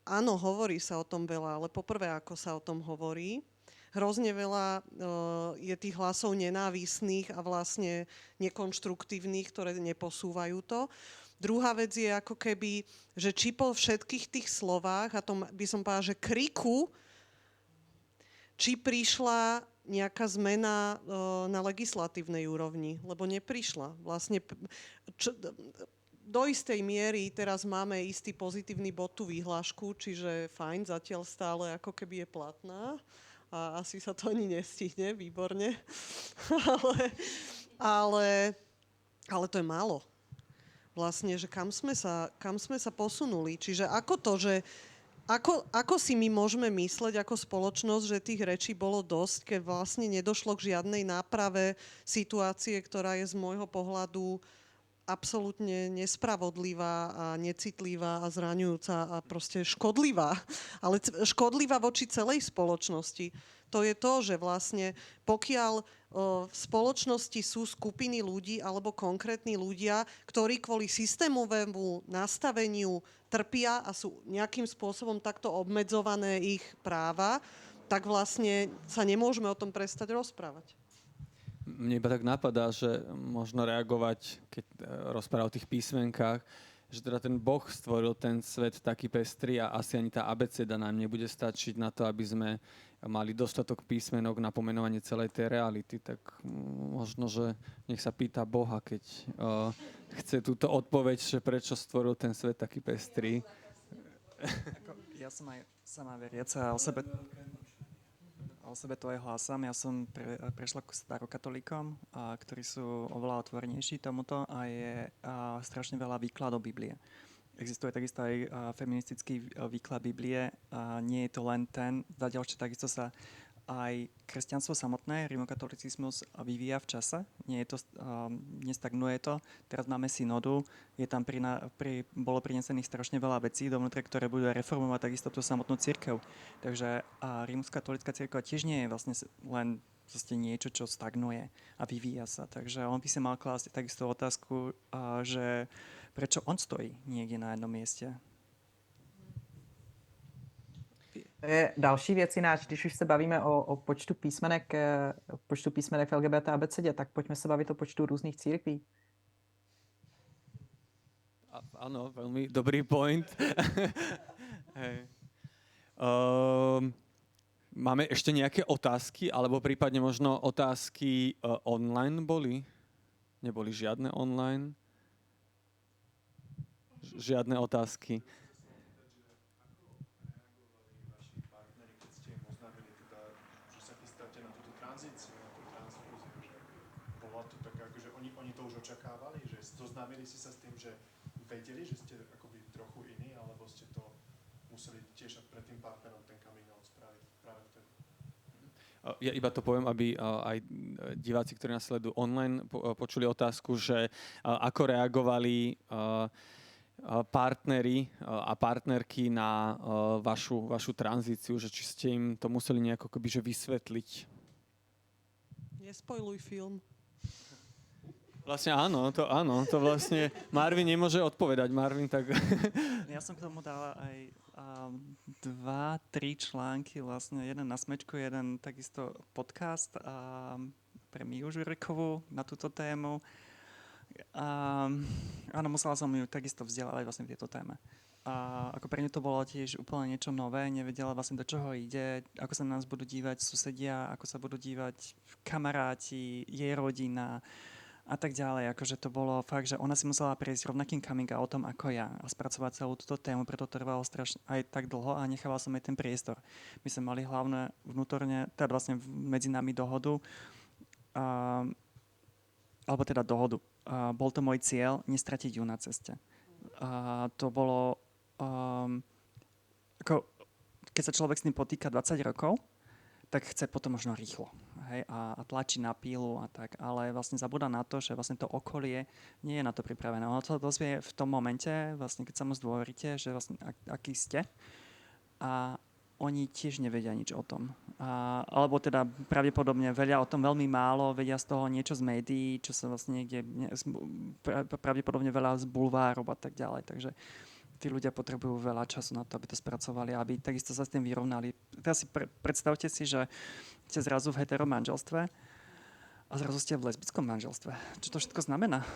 áno, hovorí sa o tom veľa, ale poprvé, ako sa o tom hovorí, hrozne veľa je tých hlasov nenávisných a vlastne nekonštruktívnych, ktoré neposúvajú to. Druhá vec je ako keby, že či po všetkých tých slovách, a tom by som povedala, že kriku, či prišla nejaká zmena na legislatívnej úrovni, lebo neprišla. Vlastne do istej miery teraz máme istý pozitívny bod tú výhlášku, čiže fajn, zatiaľ stále ako keby je platná a asi sa to ani nestihne, výborne. ale to je málo. Vlastne, že kam sme sa posunuli. Čiže ako to, že Ako si my môžeme mysleť ako spoločnosť, že tých rečí bolo dosť, keď vlastne nedošlo k žiadnej náprave situácie, ktorá je z môjho pohľadu absolútne nespravodlivá a necitlivá a zraňujúca a proste škodlivá. Ale škodlivá voči celej spoločnosti. To je to, že vlastne pokiaľ v spoločnosti sú skupiny ľudí alebo konkrétni ľudia, ktorí kvôli systémovému nastaveniu trpia a sú nejakým spôsobom takto obmedzované ich práva, tak vlastne sa nemôžeme o tom prestať rozprávať. Mne iba tak napadá, že možno reagovať, keď rozpráva o tých písmenkách, že teda ten Boh stvoril ten svet taký pestrý a asi ani tá abeceda nám nebude stačiť na to, aby sme mali dostatok písmenok na pomenovanie celej tej reality. Tak možno, že nech sa pýta Boha, keď chce túto odpoveď, že prečo stvoril ten svet taký pestrý. Ja som aj sama veriaca a o sebe to aj hlásam. Ja som prešla k starokatolíkom, ktorí sú oveľa otvorenejší tomuto a je strašne veľa výkladov Biblie. Existuje takisto aj feministický výklad Biblie a nie je to len ten. Zatiaľ, že takisto sa aj kresťanstvo samotné, rimokatolicizmus vyvíja v čase. Nestagnuje to. Teraz máme synodu. Je tam bolo prinesených strašne veľa vecí dovnútra, ktoré budú reformovať takisto tú samotnú cirkev. Takže rímskokatolícka cirkev tiež nie je vlastne len niečo, čo stagnuje a vyvíja sa. Takže on by sa mal klásť takisto otázku, že prečo on stojí niekde na jednom mieste. To je další věc jináč, když už se bavíme o počtu písmenek v LGBT abecedě, tak pojďme se bavit o počtu různých církví. Áno, veľmi dobrý point. Hej. Máme ešte nejaké otázky, alebo prípadne možno otázky online boli? Neboli žiadne online? Žiadne otázky. Očakávali, že zoznámili si sa s tým, že vedeli, že ste akoby trochu iní, alebo ste to museli tiež pred tým partnerom ten coming out spraviť práve vtedy? Ja iba to poviem, aby aj diváci, ktorí nás sledujú online, počuli otázku, že ako reagovali partneri a partnerky na vašu tranzíciu, že či ste im to museli nejako že vysvetliť? Nespojluj film. Vlastne áno, to vlastne Marvin nemôže odpovedať. Marvin, tak... Ja som k tomu dala aj 2-3 články, vlastne jeden na Smečku, jeden takisto podcast pre Miu Žurikovú na túto tému. Áno, musela som ju takisto vzdelávať vlastne v tejto téme. Ako pre ňu to bolo tiež úplne niečo nové, nevedela vlastne do čoho ide, ako sa na nás budú dívať susedia, ako sa budú dívať kamaráti, jej rodina a tak ďalej. Akože to bolo fakt, že ona si musela prejsť rovnakým coming outom ako ja a spracovať celú túto tému, preto trvalo strašne aj tak dlho a nechával som jej ten priestor. My sme mali hlavne vnútorne, teda vlastne medzi nami dohodu, alebo teda dohodu. Bol to môj cieľ, nestratiť ju na ceste. To bolo, ako, keď sa človek s tým potýka 20 rokov, tak chce potom možno rýchlo. Hej, a tlačí na pílu a tak, ale vlastne zabúda na to, že vlastne to okolie nie je na to pripravené. Ono to dozvie v tom momente, vlastne keď sa mu zdôveríte, že vlastne aký ste a oni tiež nevedia nič o tom. Alebo teda pravdepodobne vedia o tom veľmi málo, vedia z toho niečo z médií, čo sa vlastne niekde, pravdepodobne veľa z bulvárov a tak ďalej. Takže tí ľudia potrebujú veľa času na to, aby to spracovali, aby takisto sa s tým vyrovnali. Teraz si predstavte si, že ste zrazu v heteromanželstve a zrazu ste v lesbickom manželstve. Čo to všetko znamená?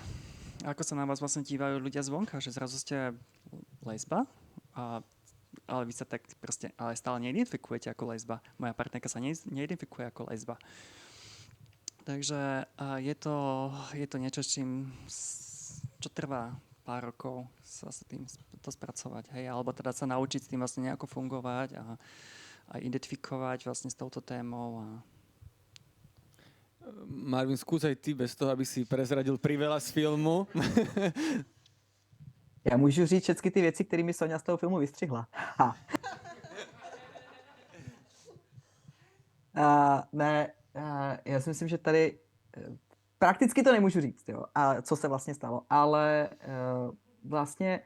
A ako sa na vás vlastne dívajú ľudia zvonka, že zrazu ste lesba ale vy sa tak proste, ale stále neidentifikujete ako lesba. Moja partnerka sa neidentifikuje ako lesba. Takže je to niečo, čo trvá pár rokov sa s tým to spracovať. Hej? Alebo teda sa naučiť s tým vlastne nejako fungovať a identifikovať vlastne s touto témou. Marvin, skús aj ty bez toho, aby si prezradil priveľa z filmu. Já můžu říct všechny ty věci, kterými Soňa z toho filmu vystřihla. Já si myslím, že tady prakticky to nemůžu říct, jo, a co se vlastně stalo, ale vlastně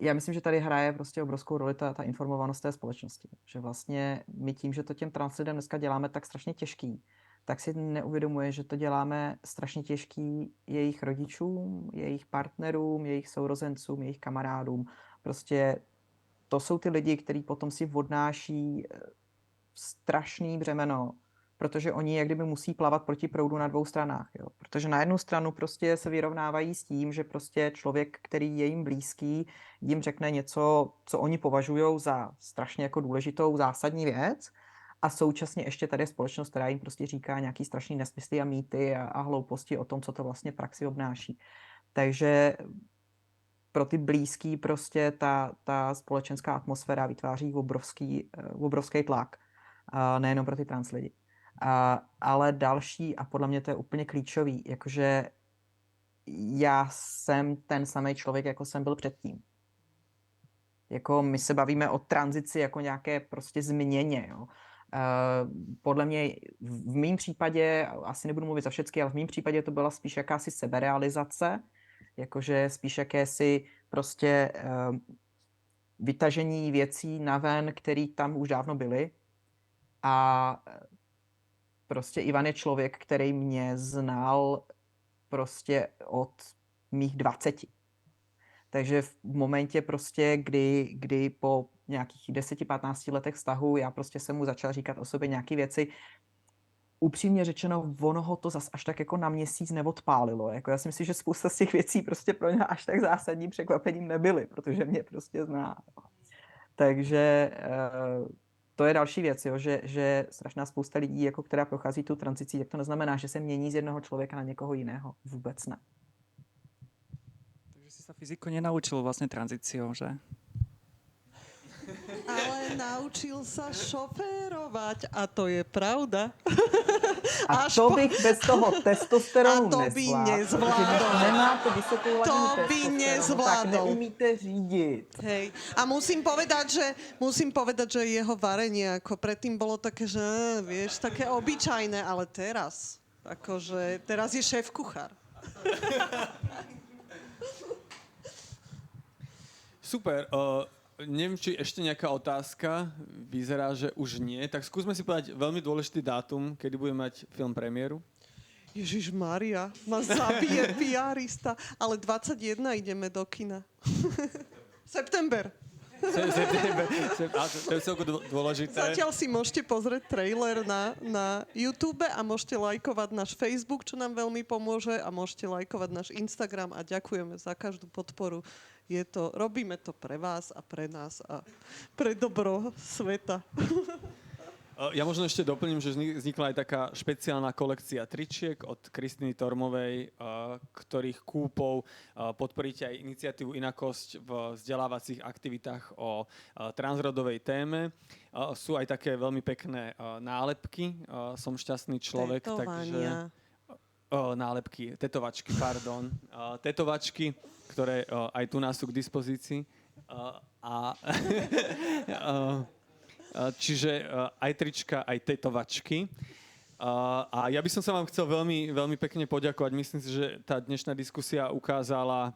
já myslím, že tady hraje prostě obrovskou roli ta informovanost té společnosti. Že vlastně my tím, že to těm trans lidem dneska děláme tak strašně těžký, tak si neuvědomuje, že to děláme strašně těžký jejich rodičům, jejich partnerům, jejich sourozencům, jejich kamarádům. Prostě to jsou ty lidi, kteří potom si odnáší strašný břemeno, protože oni jak kdyby musí plavat proti proudu na dvou stranách. Jo? Protože na jednu stranu prostě se vyrovnávají s tím, že prostě člověk, který je jim blízký, jim řekne něco, co oni považují za strašně jako důležitou, zásadní věc, a současně ještě tady je společnost, která jim prostě říká nějaký strašný nesmysly a mýty a hlouposti o tom, co to vlastně v praxi obnáší. Takže pro ty blízký prostě ta společenská atmosféra vytváří obrovský tlak. Nejenom pro ty trans lidi. Ale další, a podle mě to je úplně klíčový, jakože já jsem ten samý člověk, jako jsem byl předtím. Jako my se bavíme o tranzici jako nějaké prostě změně, jo. Podle mě v mém případě, asi nebudu mluvit za všechny, ale v mém případě to byla spíš jakási seberealizace, jakože spíš jakési prostě vytažení věcí naven, které tam už dávno byly. A prostě Ivan je člověk, který mě znal prostě od mých 20. Takže v momentě prostě, kdy po nějakých 10-15 letech vztahu já prostě jsem mu začal říkat o sobě nějaké věci, upřímně řečeno, ono ho to zas až tak jako na měsíc neodpálilo. Jako já si myslím, že spousta z těch věcí prostě pro ně až tak zásadním překvapením nebyly, protože mě prostě zná. Takže to je další věc, jo, že strašná spousta lidí, jako která prochází tu tranzicí, tak to neznamená, že se mění z jednoho člověka na někoho jiného. Vůbec ne. Takže si sa fyziku nenaučil vlastne tranzíciou, že? Ale naučil sa šoférovať a to je pravda. A to bych bez toho testosteronu A to by nezvládol. Když nemáte vysokou To hladinu by testosteronu, tak nezvládol. neumíte řídit. Hej. A musím povedať, že jeho varenie ako predtým bolo také, že vieš, také obyčajné, ale teraz je šéf kuchár. Super. Neviem, či ešte nejaká otázka. Vyzerá, že už nie. Tak skúsme si povedať veľmi dôležitý dátum, kedy budeme mať film premiéru. Ježiš Maria, ma zabije PR-ista. Ale 21 ideme do kina. September. To je celko dôležité. Zatiaľ si môžete pozrieť trailer na YouTube a môžete lajkovať náš Facebook, čo nám veľmi pomôže, a môžete lajkovať náš Instagram a ďakujeme za každú podporu. Robíme to pre vás a pre nás a pre dobro sveta. Ja možno ešte doplním, že vznikla aj taká špeciálna kolekcia tričiek od Kristiny Tormovej, ktorých kúpou podporíte aj iniciatívu Inakosť v vzdelávacích aktivitách o transrodovej téme. Sú aj také veľmi pekné nálepky. Som šťastný človek, takže... nálepky, tetovačky, pardon. Tetovačky, ktoré aj tu nás sú k dispozícii. Čiže aj trička, aj tetovačky. A ja by som sa vám chcel veľmi, veľmi pekne poďakovať. Myslím si, že tá dnešná diskusia ukázala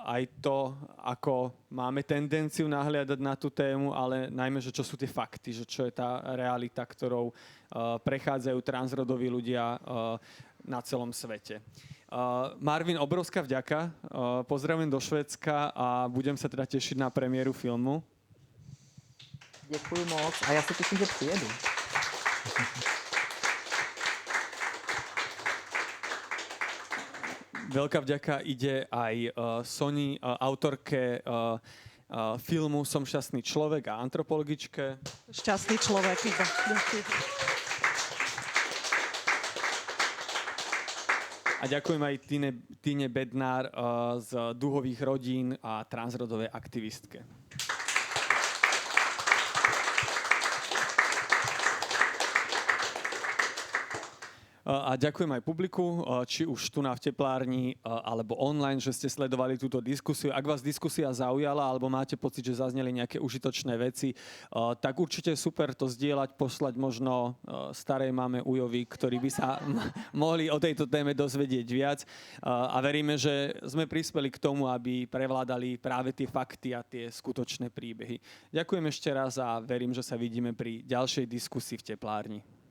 aj to, ako máme tendenciu nahliadať na tú tému, ale najmä, že čo sú tie fakty, že čo je tá realita, ktorou prechádzajú transrodoví ľudia na celom svete. Marvin, obrovská vďaka. Pozdravujem do Švédska a budem sa teda tešiť na premiéru filmu. Děkuji moc a já se těším, že přijedu. Veľká vďaka ide aj Soni, autorke filmu Som šťastný človek a antropologičke. Šťastný človek iba. Ďakujem. A ďakujem aj Tine Bednár z Duhových rodín a transrodovej aktivistke. A ďakujem aj publiku, či už tu v teplárni, alebo online, že ste sledovali túto diskusiu. Ak vás diskusia zaujala, alebo máte pocit, že zazneli nejaké užitočné veci, tak určite super to zdieľať, poslať možno starej mame Ujovi, ktorí by sa mohli o tejto téme dozvedieť viac. A veríme, že sme prispeli k tomu, aby prevládali práve tie fakty a tie skutočné príbehy. Ďakujem ešte raz a verím, že sa vidíme pri ďalšej diskusii v teplárni.